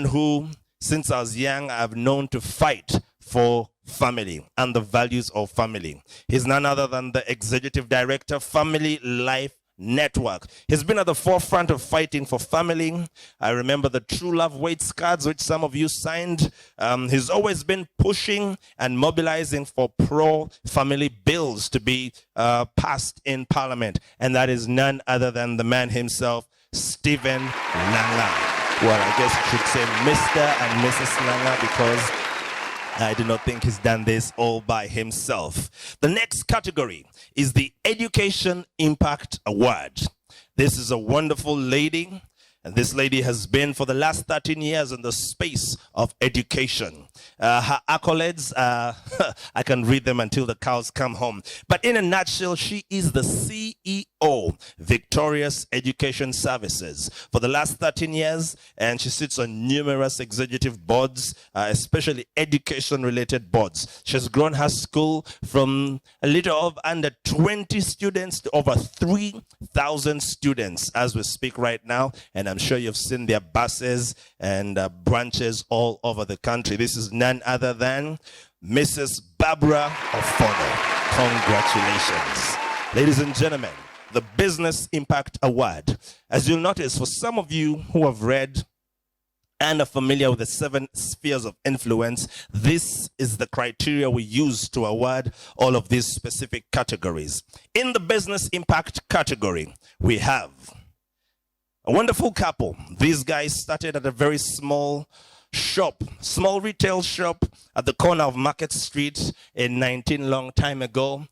who, since I was young, I've known to fight for family and the values of family. He's none other than the Executive Director, Family Life Network. He's been at the forefront of fighting for family. I remember the True Love Waits cards, which some of you signed. He's always been pushing and mobilizing for pro-family bills to be passed in Parliament. And that is none other than the man himself, Stephen Nanga. Well, I guess you should say Mr. and Mrs. Nanga, because I do not think he's done this all by himself. The next category is the Education Impact Award. This is a wonderful lady, and this lady has been for the last 13 years in the space of education. Her accolades, I can read them until the cows come home. But in a nutshell, she is the CEO, Victorious Education Services, for the last 13 years, and she sits on numerous executive boards, especially education-related boards. She's grown her school from a little of under 20 students to over 3,000 students as we speak right now, and I'm sure you've seen their buses and branches all over the country. This is none other than Mrs. Barbara Ofono. Congratulations. Ladies and gentlemen, the Business Impact Award. As you'll notice, for some of you who have read and are familiar with the 7 spheres of influence, this is the criteria we use to award all of these specific categories. In the Business Impact category, we have a wonderful couple. These guys started at a very small retail shop at the corner of Market Street in 19 long time ago,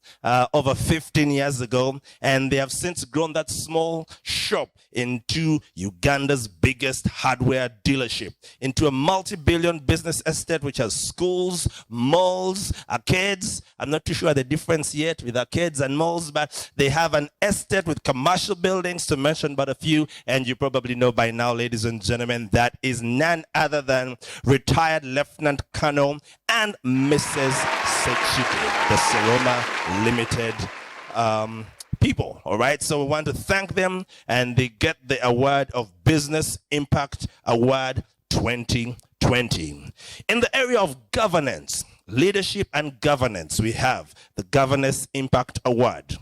over 15 years ago, and they have since grown that small shop into Uganda's biggest hardware dealership, into a multi-billion business estate which has schools, malls, arcades. I'm not too sure the difference yet with arcades and malls, but they have an estate with commercial buildings, to mention but a few, and you probably know by now, ladies and gentlemen, that is none other than retired Lieutenant Colonel and Mrs. Sechiti, the Seroma Limited people. All right, so we want to thank them, and they get the award of Business Impact Award 2020. In the area of governance, leadership and governance, we have the Governance Impact Award.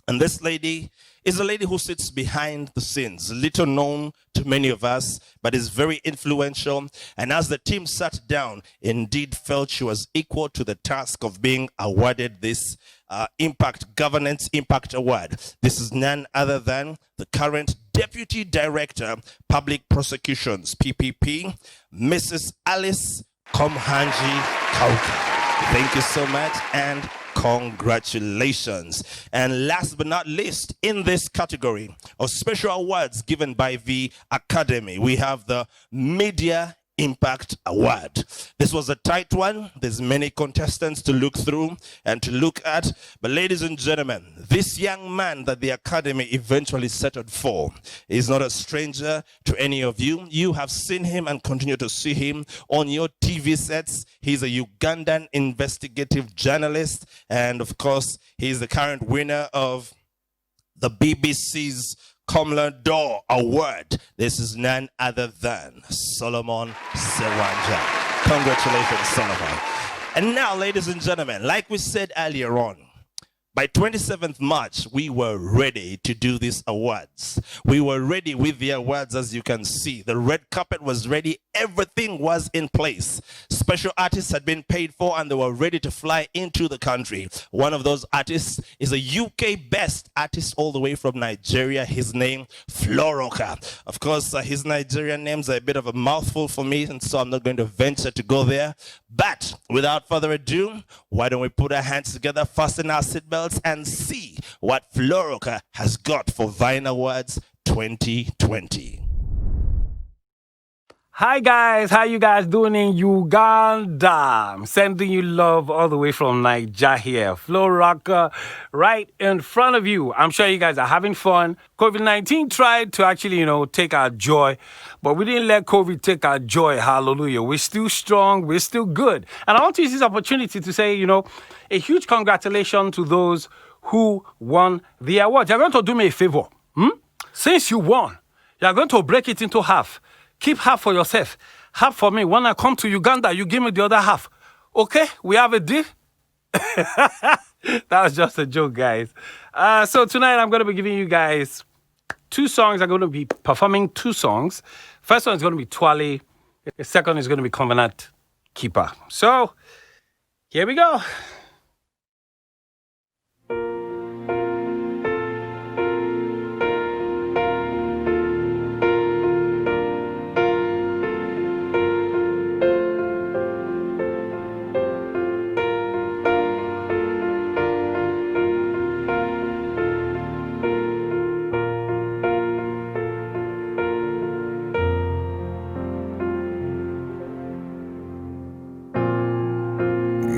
And this lady is a lady who sits behind the scenes, little known to many of us, but is very influential. And as the team sat down, indeed felt she was equal to the task of being awarded this Governance Impact Award. This is none other than the current Deputy Director, Public Prosecutions, PPP, Mrs. Alice Komhanji Kauka. Thank you so much, and congratulations. And last but not least, in this category of special awards given by the Academy, we have the Media Impact Award. This was a tight one. There's many contestants to look through and to look at. But ladies and gentlemen, this young man that the Academy eventually settled for is not a stranger to any of you. You have seen him and continue to see him on your TV sets. He's a Ugandan investigative journalist. And of course, he's the current winner of the BBC's Comla Door Award. This is none other than Solomon Sewanja. Congratulations, Solomon. And now, ladies and gentlemen, like we said earlier on, by 27th March, we were ready to do these awards. We were ready with the awards, as you can see. The red carpet was ready. Everything was in place. Special artists had been paid for and they were ready to fly into the country. One of those artists is a UK-based artist all the way from Nigeria. His name, Floroka. Of course, his Nigerian names are a bit of a mouthful for me, and so I'm not going to venture to go there. But without further ado, why don't we put our hands together, fasten our seatbelts, and see what Floroka has got for Vine Awards 2020. Hi guys, how you guys doing in Uganda? I'm sending you love all the way from Nigeria here. Floroka right in front of you. I'm sure you guys are having fun. COVID-19 tried to actually, take our joy, but we didn't let COVID take our joy. Hallelujah. We're still strong. We're still good. And I want to use this opportunity to say, a huge congratulations to those who won the award. You're going to do me a favor. Since you won, you're going to break it into half. Keep half for yourself, half for me. When I come to Uganda, you give me the other half. Okay? We have a deal? That was just a joke, guys. So tonight, I'm going to be giving you guys 2 songs. I'm going to be performing 2 songs. First one is going to be Twale. The second is going to be Covenant Keeper. So, here we go.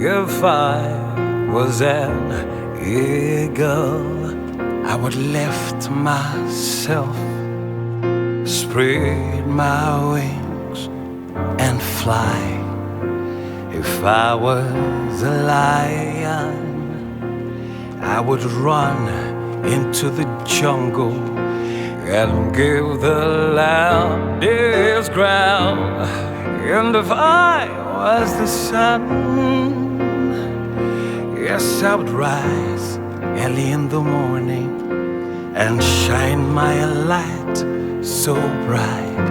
If I was an eagle, I would lift myself, spread my wings, and fly. If I was a lion, I would run into the jungle and give the loudest growl. And if I was the sun, yes, I would rise early in the morning and shine my light so bright.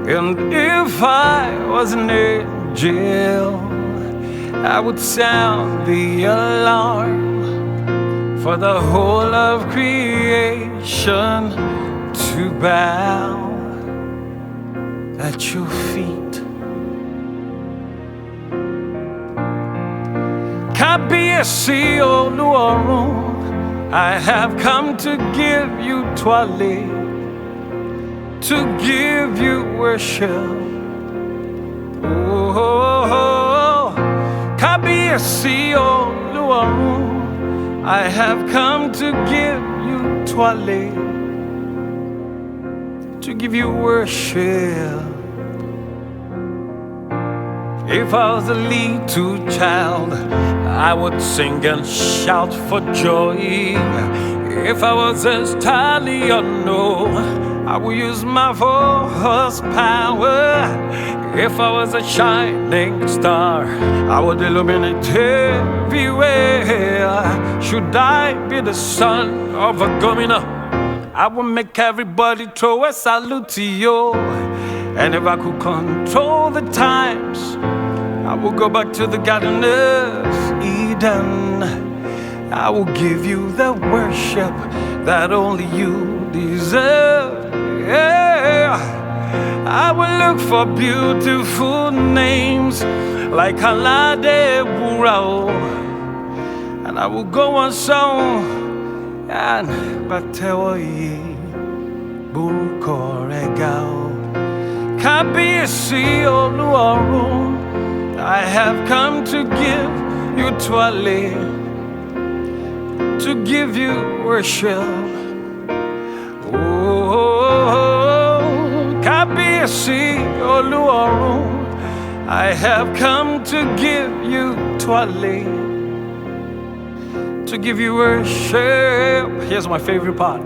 And if I was an angel, I would sound the alarm for the whole of creation to bow at your feet. Kábíyèsí Olúọ̀run, I have come to give you Twale, to give you worship. Oh, Kábíyèsí Olúọ̀run, I have come to give you Twale, to give you worship. If I was a little child, I would sing and shout for joy. If I was a stallion, I would use my voice power. If I was a shining star, I would illuminate everywhere. Should I be the son of a governor, I would make everybody throw a salute to you. And if I could control the times, I will go back to the Garden of Eden. I will give you the worship that only you deserve. Yeah. I will look for beautiful names like Alade Burao, and I will go on song and Batewoyi Burukoregao. Kábíyèsí Olúọ̀run, I have come to give you Twale, to give you worship. Oh, Kábíyèsí Olúọ̀run, I have come to give you Twale, to give you worship. Here's my favorite part.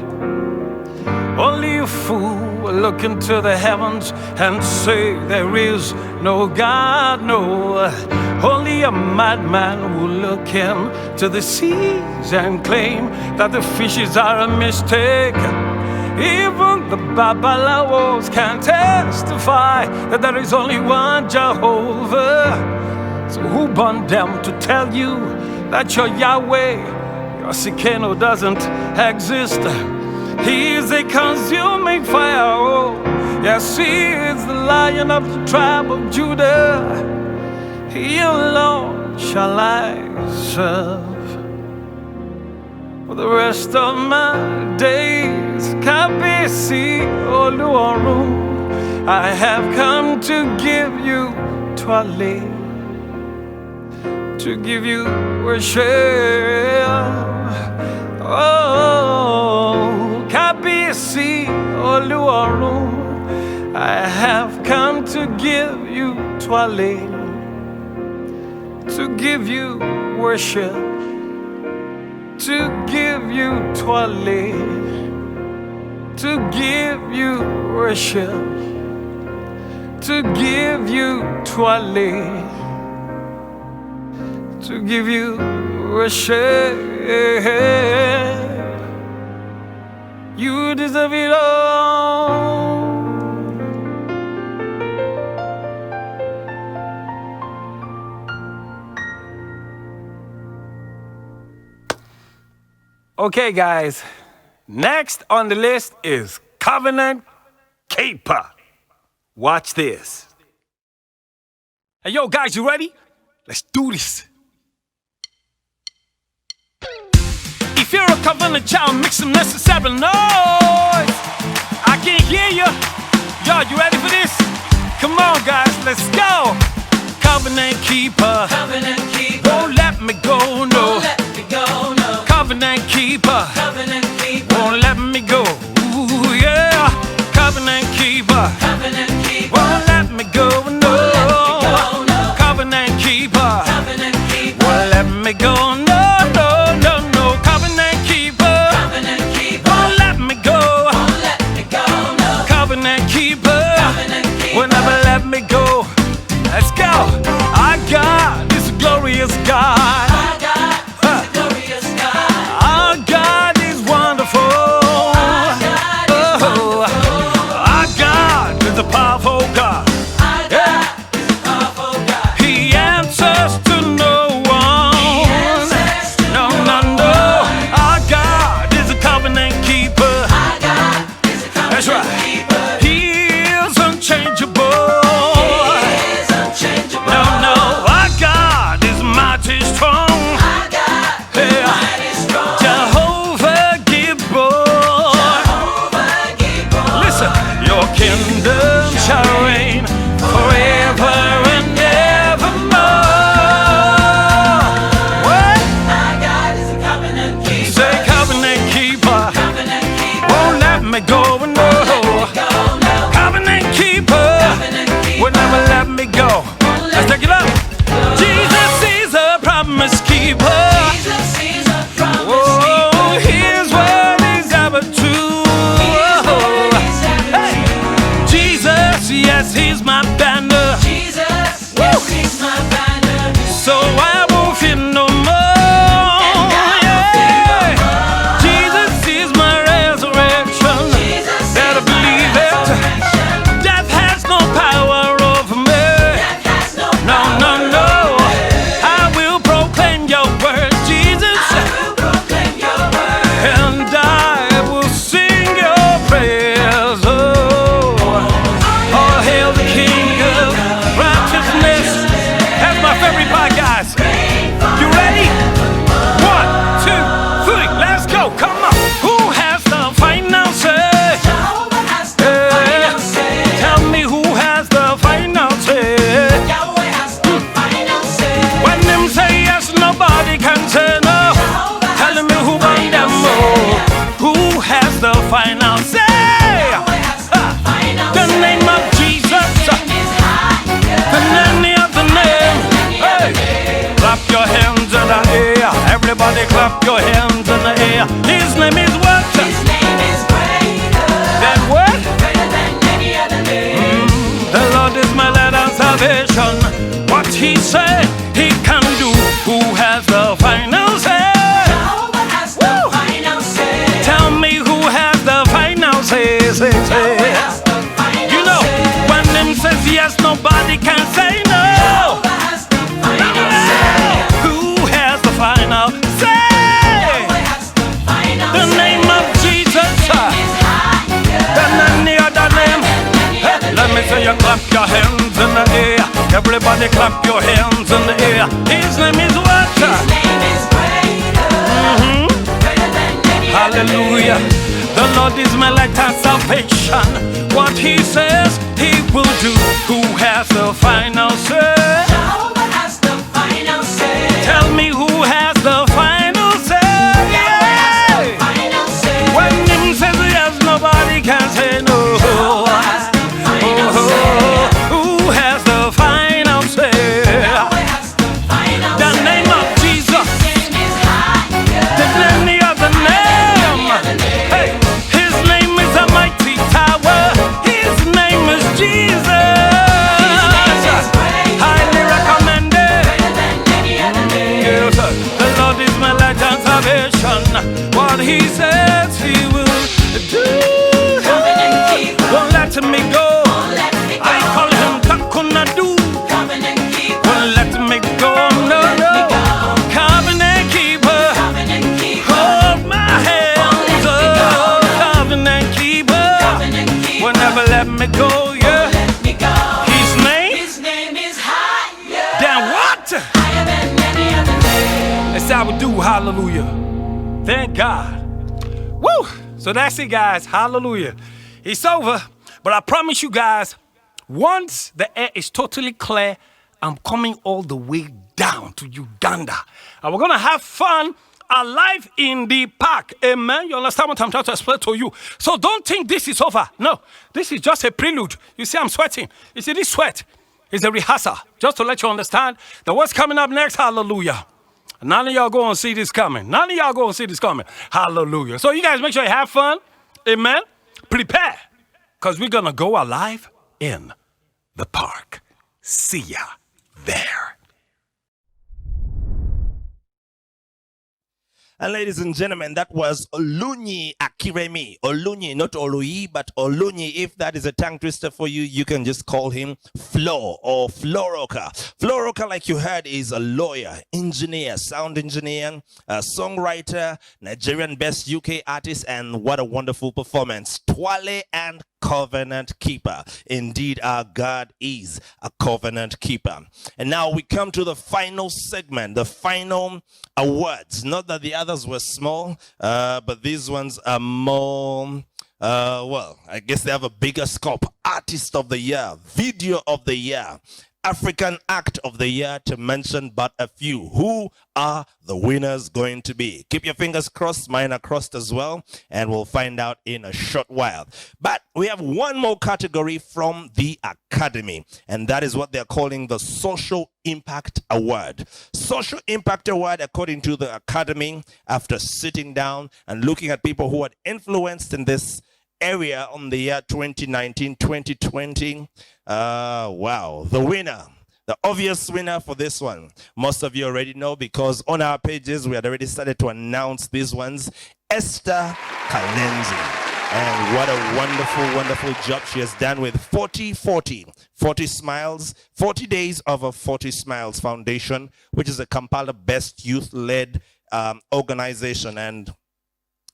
Only a fool will look into the heavens and say there is no God, no. Only a madman will look into the seas and claim that the fishes are a mistake. Even the Babalawos can testify that there is only one Jehovah. So who born them to tell you that your Yahweh, your Sikeno doesn't exist? He is a consuming fire. Oh, yes, he is the Lion of the tribe of Judah. He alone shall I serve for the rest of my days. Kabisi Oluoru, I have come to give you Twale, to give you worship. Oh, Kabisi Oluoru, I have come to give you Twale, to give you worship, to give you Twale, to give you worship, to give you Twale, to give you worship. You deserve it all. Okay, guys, next on the list is Covenant Keeper. Watch this. Hey, yo, guys, you ready? Let's do this. If you're a covenant child, make some necessary noise. I can't hear you. Yo, you ready for this? Come on, guys, let's go. Covenant Keeper. Covenant Keeper. Won't let me go, no. Won't let me go, no. Covenant Keeper. Covenant Keeper. Won't let me go. Ooh, yeah. Covenant Keeper. Covenant Keeper. Won't let me go, no. Won't let me go, no. Covenant Keeper. Covenant Keeper. Won't let me go, no, no, no, no. Covenant Keeper. Covenant Keeper. Won't let me go. Won't let me go, no. Covenant Keeper. Covenant Keeper. Will never let me go. Let's go. Our God is a glorious God. Our God is a glorious God. Our God is wonderful. Our God is wonderful. Our God is a powerful God. Our God is a powerful God. He answers to no one. He answers to no one. Our God is a covenant keeper. Our God is a covenant That's right. keeper. He is unchangeable. Everybody clap your hands in the air. His name is what? His name is greater. Than what? Greater than any other name. The Lord is my light and salvation. What he said he can do. Who has the final say? Jehovah has the final say. Tell me who has the final say. say. You know, when them says yes, nobody can say no. Who has the final say? The name of Jesus than any other name. Let me say you clap your hands in the air. Everybody clap your hands in the air. His name is what? His name is greater. Greater than any hallelujah. The Lord is my light and salvation. What he says he will do. Who has the final say? Jehovah has the final say. Tell me who has the final say. Jehovah has the final say. When him says yes, nobody can say no. Who has the final say? The name of Jesus than any other name. Hey, his name is a mighty tower. His name is Jesus. Highly recommended. Yes, the Lord is my light and salvation. What he says he will do. Won't let me go. I call him Takunadu. Won't let me go, no. Covenant keeper. Hold my hands, oh, covenant keeper. Will never let me go, yeah. His name is higher. Then what? Higher than any other name. That's how we do, hallelujah. Thank God. Woo! So that's it, guys. Hallelujah. It's over. But I promise you guys, once the air is totally clear, I'm coming all the way down to Uganda. And we're going to have fun alive in the park. Amen. You understand what I'm trying to explain to you? So don't think this is over. No, this is just a prelude. You see, I'm sweating. You see, this sweat is a rehearsal. Just to let you understand that what's coming up next, hallelujah. None of y'all go and see this coming. None of y'all go and see this coming. Hallelujah. So you guys make sure you have fun. Amen. Prepare. Because we're going to go alive in the park. See ya there. And ladies and gentlemen, that was Olunyi Akiremi. Olunyi, not Oluyi, but Olunyi. If that is a tongue twister for you, you can just call him Flo or Floroka. Floroka, like you heard, is a lawyer, engineer, sound engineer, a songwriter, Nigerian best UK artist, and what a wonderful performance. Twale and covenant keeper. Indeed, our God is a covenant keeper. And now we come to the final segment, the final awards. Not that the others were small, but these ones are more, well, I guess they have a bigger scope. Artist of the Year, Video of the Year, African Act of the Year, to mention but a few. Who are the winners going to be? Keep your fingers crossed, mine are crossed as well, and we'll find out in a short while. But we have one more category from the Academy, and that is what they're calling the Social Impact Award. Social Impact Award, according to the Academy, after sitting down and looking at people who had influenced in this area on the year 2019-2020. Wow, the winner, the obvious winner for this one, most of you already know, because on our pages we had already started to announce these ones. Esther Kalenzi. And what a wonderful, wonderful job she has done with 40 Smiles, 40 days of a 40 Smiles Foundation, which is a Kampala-based youth-led organization. And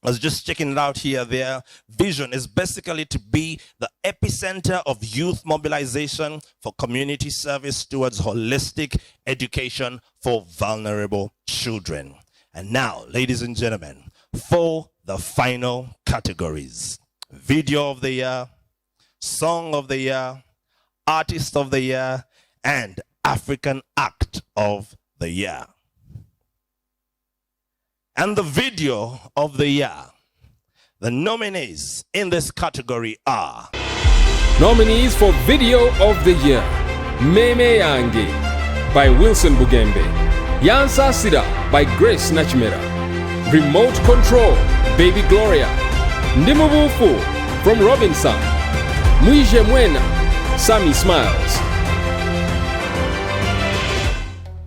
I was just checking it out here. Their vision is basically to be the epicenter of youth mobilization for community service towards holistic education for vulnerable children. And now, ladies and gentlemen, for the final categories: Video of the Year, Song of the Year, Artist of the Year, and African Act of the Year. And the Video of the Year. The nominees in this category are... Nominees for Video of the Year: Meme Yange by Wilson Bugembe, Yansa Sida by Grace Nachimera, Remote Control, Baby Gloria, Ndimubufu from Robinson, Mwije Mwena, Sammy Smiles.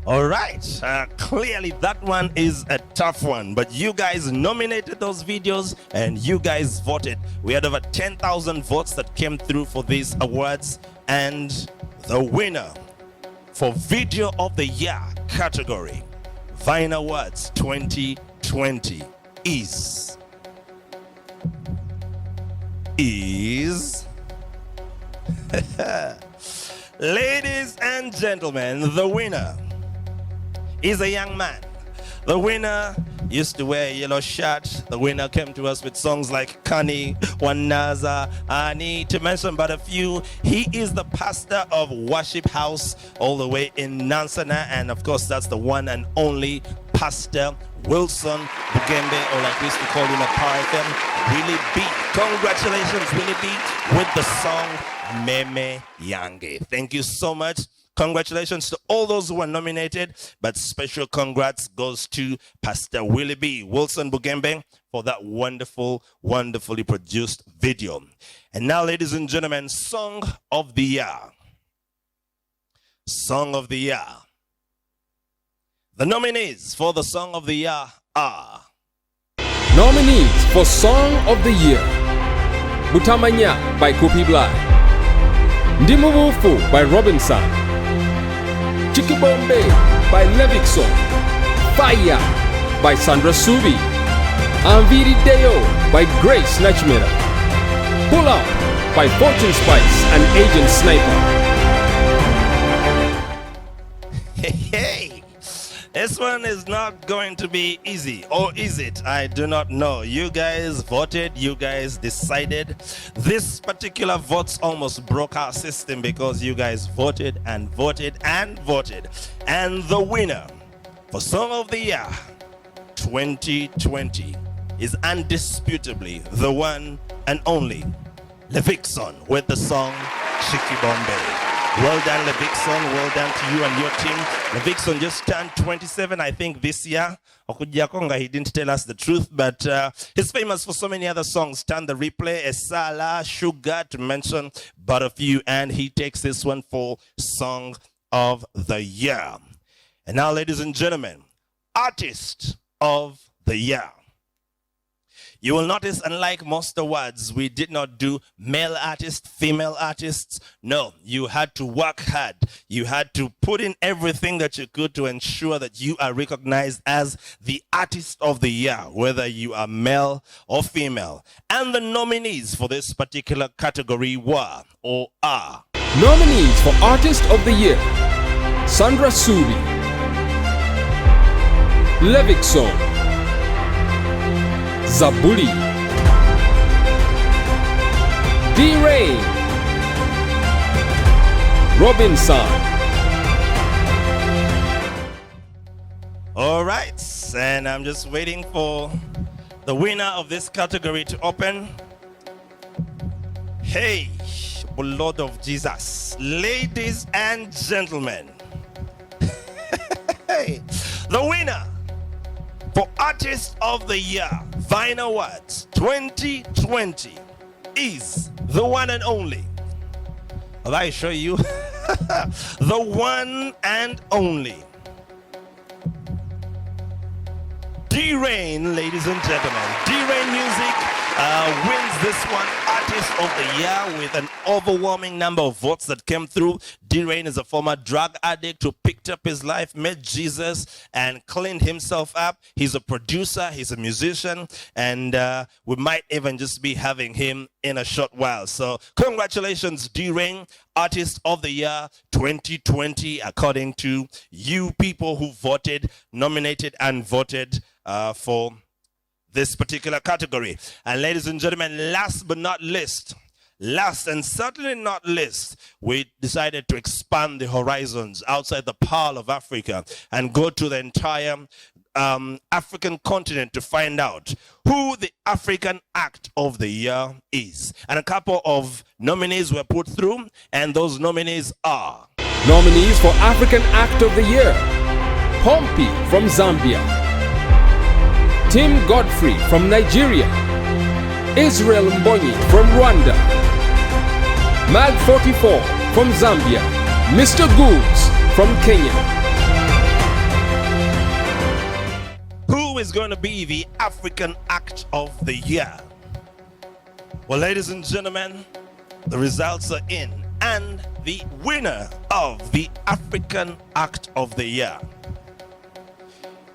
All right. Clearly that one is a tough one, but you guys nominated those videos and you guys voted. We had over 10,000 votes that came through for these awards, and the winner for Video of the Year category, Vine Awards 2020 is ladies and gentlemen, the winner is a young man. The winner used to wear a yellow shirt. The winner came to us with songs like Kani, Wanaza, Ani, to mention but a few. He is the pastor of Worship House all the way in Nansana, and of course that's the one and only Pastor Wilson Bugembe, or like we used to call him at Power FM, Willie B. Congratulations, Willie B, with the song Meme Yange. Thank you so much. Congratulations to all those who were nominated, but special congrats goes to Pastor Willie B. Wilson Bugembe for that wonderfully produced video. And now, ladies and gentlemen, Song of the Year. Song of the Year. The nominees for the Song of the Year are... Nominees for Song of the Year: Butamanya by Kopi Blai, Ndimubufu by Robinson, Chikibombe by Levikson, Fire by Sandra Subi, Anviri Deo by Grace Nachmera, Pull Up by Fortune Spice and Agent Sniper. Hey, this one is not going to be easy, or is it? I do not know. You guys voted, you guys decided. This particular votes almost broke our system because you guys voted and voted and voted. And the winner for Song of the Year 2020 is undisputably the one and only Levikson with the song Chikibombe. Well done, Levikson. Well done to you and your team. Levikson just turned 27, I think, this year. Okujakonga, he didn't tell us the truth, but he's famous for so many other songs. Turn the Replay, Esala, Sugar, to mention but a few. And he takes this one for Song of the Year. And now, ladies and gentlemen, Artist of the Year. You will notice, unlike most awards, we did not do male artists, female artists. No, you had to work hard. You had to put in everything that you could to ensure that you are recognized as the Artist of the Year, whether you are male or female. And the nominees for this particular category were, or are... Nominees for Artist of the Year: Sandra Subi, Levikson, Zaburi, D-Rain, Robinson. All right, and I'm just waiting for the winner of this category to open. Hey, Lord of Jesus, ladies and gentlemen, hey, the winner for Artist of the Year, Vine Awards 2020 is the one and only. Will I show you? The one and only D-Rain, ladies and gentlemen. D-Rain Music wins this one, Artist of the Year, with an overwhelming number of votes that came through. D-Rain is a former drug addict who picked up his life, met Jesus, and cleaned himself up. He's a producer, he's a musician, and we might even just be having him in a short while. So congratulations, D-Rain, Artist of the Year 2020, according to you people who voted, nominated, and voted for this particular category. And ladies and gentlemen, last but not least, last and certainly not least, we decided to expand the horizons outside the Pearl of Africa and go to the entire African continent to find out who the African Act of the Year is. And a couple of nominees were put through, and those nominees are... Nominees for African Act of the Year: Pompey from Zambia, Tim Godfrey from Nigeria, Israel Mbonyi from Rwanda, Mag 44 from Zambia, Mr. Goods from Kenya. is going to be the African Act of the Year? Well, ladies and gentlemen, the results are in, and the winner of the African Act of the Year.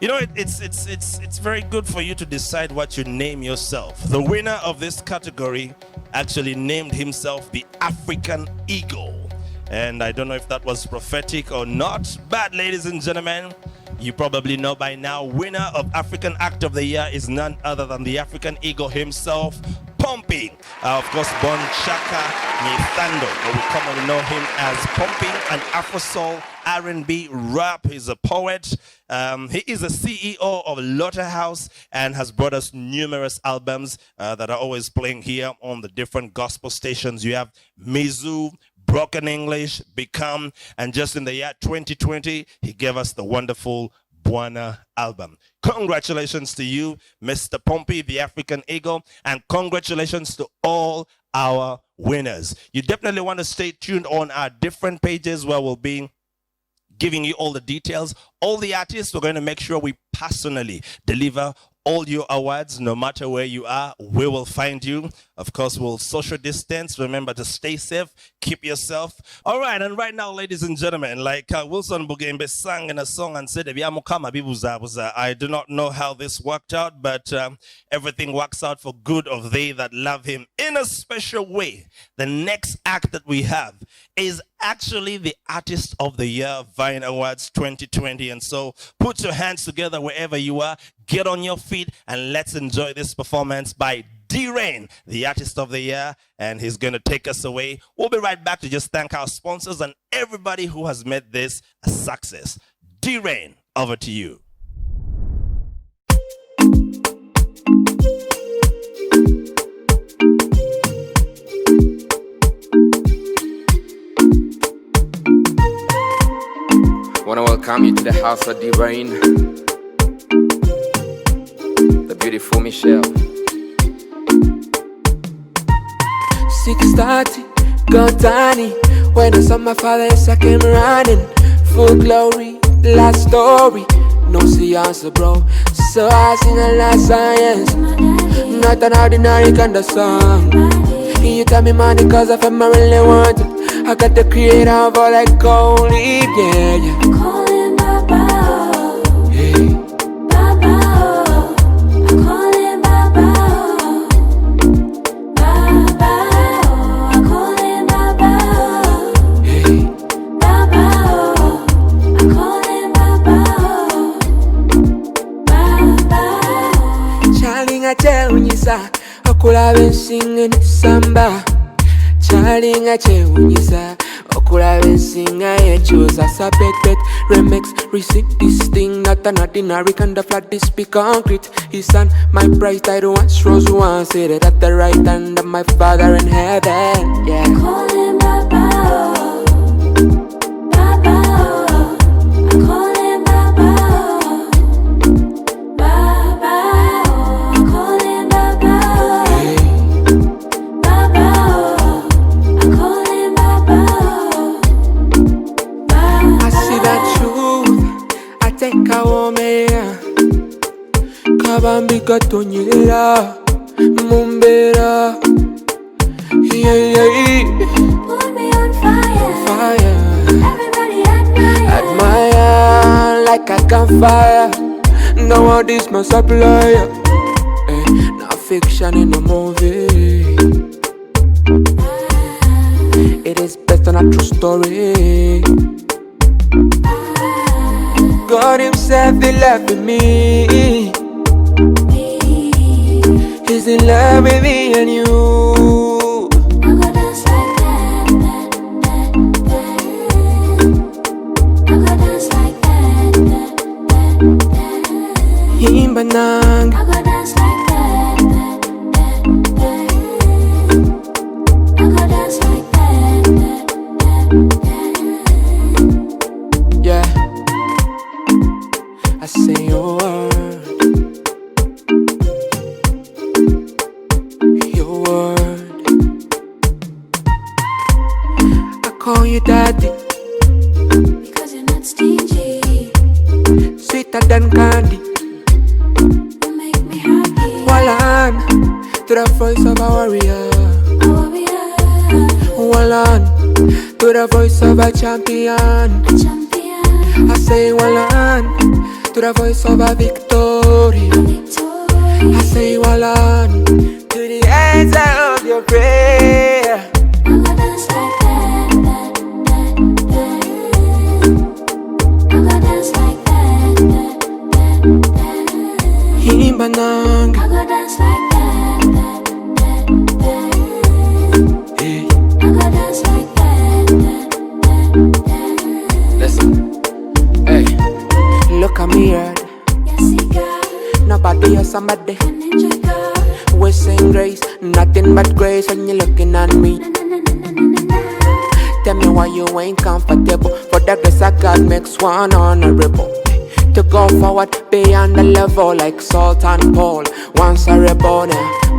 You know, it's very good for you to decide what you name yourself. The winner of this category actually named himself the African Eagle. And I don't know if that was prophetic or not, but ladies and gentlemen, you probably know by now, winner of African Act of the Year is none other than the African Eagle himself, Pumping. Of course, Bon Chaka Nyithando, but we commonly know him as Pumping, an Afro-soul R&B rap. He's a poet. He is a CEO of Lotta House and has brought us numerous albums that are always playing here on the different gospel stations. You have Mizu, Broken English, Become, and just in the year 2020, he gave us the wonderful Bwana album. Congratulations to you, Mr. Pompey, the African Eagle, and congratulations to all our winners. You definitely want to stay tuned on our different pages where we'll be giving you all the details. All the artists, we're going to make sure we personally deliver all your awards, no matter where you are, we will find you. Of course, we'll social distance. Remember to stay safe, keep yourself. All right, and right now, ladies and gentlemen, like Wilson Bugembe sang in a song and said, I do not know how this worked out, but everything works out for good of they that love him in a special way. The next act that we have is actually the Artist of the Year Vine Awards 2020. And so put your hands together wherever you are, get on your feet, and let's enjoy this performance by D-Rain, the Artist of the Year, and he's going to take us away. We'll be right back to just thank our sponsors and everybody who has made this a success. D-Rain, over to you. Wanna welcome you to the house of D-Rain, the beautiful Michelle. 6:30, go tiny. When I saw my father, I came running. Full glory, last story. No answer, bro. So I sing a last science. Not an ordinary kind of song. You tell me money cause I really want it. I got the creator of all like gold, yeah, yeah. Call him Baba, Hey. Baba. I call him Baba, Baba. I call him Baba, Hey. Baba. I call him Baba, Baba. Charlie, I tell you, sir, I could have been singing samba. Charlie, I tell you, sir, I could have been singing a choose a sabet remix. Receive this thing, not an ordinary kind of flat, this big concrete. His son, my price, I don't want rose one. Say that at the right hand of my father in heaven, yeah. Call him Baba, Baba. I call him Baba, Baba. I call him Baba, Hey. Baba. I call him Baba, I see that truth, I take a woman. Kabambika tonyera, mumbera. Yeah, yeah, put me on fire. fire. Everybody Admire like I can fire. Now all this my supplier. Not fiction in a movie. It is based on a true story. God himself is loving me. He's in love with me and you. I go dance like that, that, that, that. I go dance like that, that, that, that. Himbanang. I go dance like that, that, that, that. I go dance like that, that, that, that. Yeah. I say your word. Your word. I call you daddy, Because you're not stingy. sweeter than candy. on to the voice of a warrior. Hold on to the voice of a champion. I say hold on to the voice of a victory. I say hold on to the answer of your prayer. I'm gonna dance like that, that. I'm gonna dance like that, that. Himbanang. I'm gonna dance like that, that. Hey, I'm gonna dance like that, that. listen. Hey, look at me, head. Yes, he got Nobody or somebody. an ninja girl. We sing grace, nothing but grace when you're looking at me. Tell me why you ain't comfortable. For the grace of God makes one honorable. To go forward beyond the level like Salt and Paul. Once a rebel,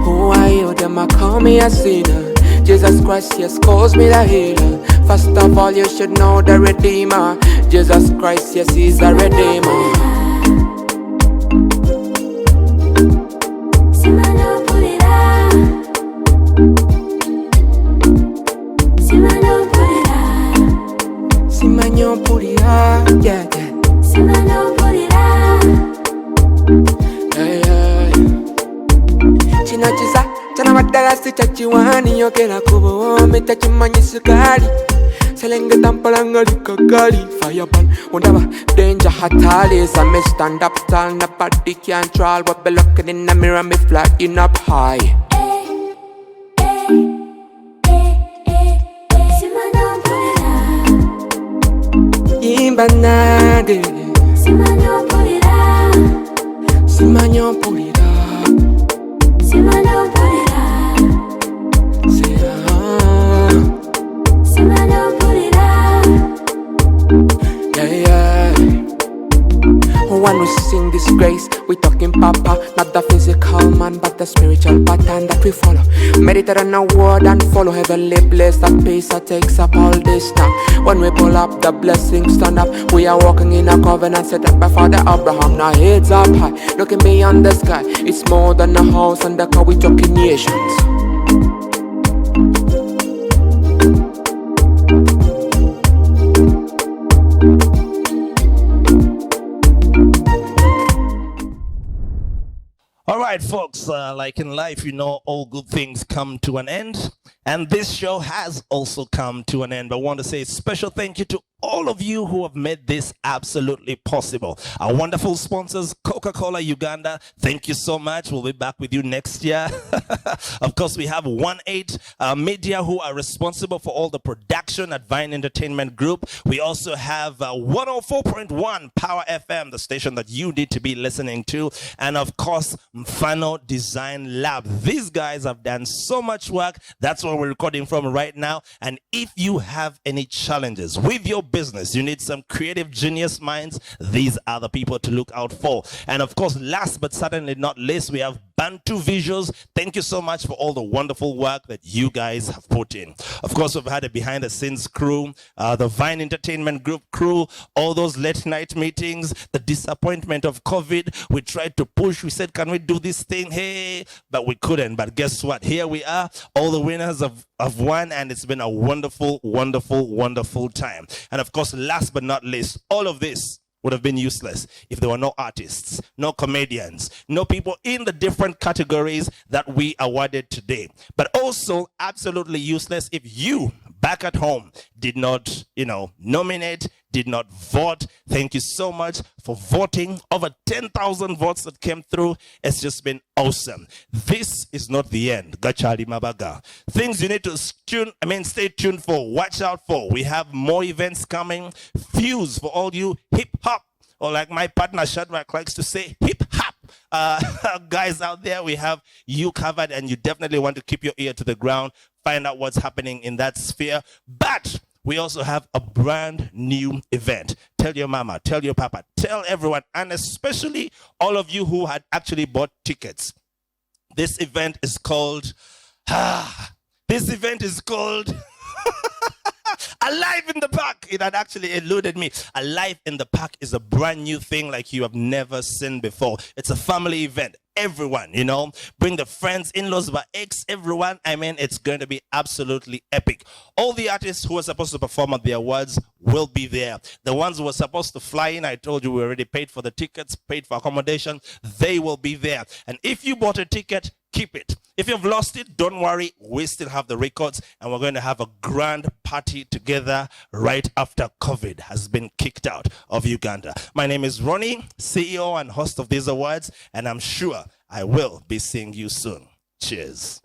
who are you? Them a call me a sinner. Jesus Christ, yes, calls me the healer. First of all, you should know the Redeemer. Jesus Christ, yes, he's the Redeemer. Simano Purira. Simano Purira. Simanyo Puria, yeah, yeah. Simano Purira. Hey, hey. Chino chisa, chana madarasi chachiwani yokera kubo meta chimanyi sukari. Selenge tampalanga likakali. Fireban, whatever, danger hatali. So me stand up tall, nobody can trial. What be looking in the mirror, me flying up high. Simano Purira. Imbanage, Simano Purira. simanyo pulira. Simano Purira. Say ah. Simano Purira. Yeah, yeah. When we sing this grace, we talking Papa, not the physical man, but the spiritual pattern that we follow. Meditate on the word and follow heavenly bliss. That peace that takes up all this time. When we pull up, the blessings stand up. We are walking in a covenant set up by Father Abraham. Now heads up high, looking beyond the sky. It's more than a house and the car. We talking nations. All right, folks, like in life, you know, all good things come to an end. And this show has also come to an end. But I want to say a special thank you to all of you who have made this absolutely possible. Our wonderful sponsors, Coca-Cola Uganda, thank you so much. We'll be back with you next year. Of course, we have 18 Media who are responsible for all the production at Vine Entertainment Group. We also have 104.1 Power FM, the station that you need to be listening to. And of course, Mfano Design Lab. These guys have done so much work. That's where we're recording from right now. And if you have any challenges with your business, you need some creative genius minds, these are the people to look out for. And of course, last but certainly not least, we have Bantu Visuals. Thank you so much for all the wonderful work that you guys have put in. Of course, we've had a behind the scenes crew, the Vine Entertainment Group crew, all those late night meetings, the disappointment of COVID. We tried to push, we said, can we do this thing? Hey, but we couldn't. But guess what? Here we are. All the winners have won, and it's been a wonderful, wonderful, wonderful time. And of course, last but not least, all of this would have been useless if there were no artists, no comedians, no people in the different categories that we awarded today. But also absolutely useless if you back at home did not, nominate, did not vote. Thank you so much for voting. Over 10,000 votes that came through. It's just been awesome. This is not the end. Gachali Mabaga. Things you need to stay tuned for. Watch out for. We have more events coming. Fuse for all you hip hop, or like my partner Shadrach likes to say, hip hop guys out there. We have you covered, and you definitely want to keep your ear to the ground. Find out what's happening in that sphere. But we also have a brand new event. Tell your mama, tell your papa, tell everyone, and especially all of you who had actually bought tickets. This event is called Alive in the Park. It had actually eluded me. Alive in the Park is a brand new thing like you have never seen before. It's a family event. everyone, you know. Bring the friends, in-laws, but everyone. I mean, it's going to be absolutely epic. All the artists who were supposed to perform at the awards will be there. The ones who were supposed to fly in, I told you we already paid for the tickets, paid for accommodation. They will be there. And if you bought a ticket, keep it. If you've lost it, don't worry. We still have the records, and we're going to have a grand party together right after COVID has been kicked out of Uganda. My name is Ronnie, CEO and host of these awards, and I'm sure I will be seeing you soon. Cheers.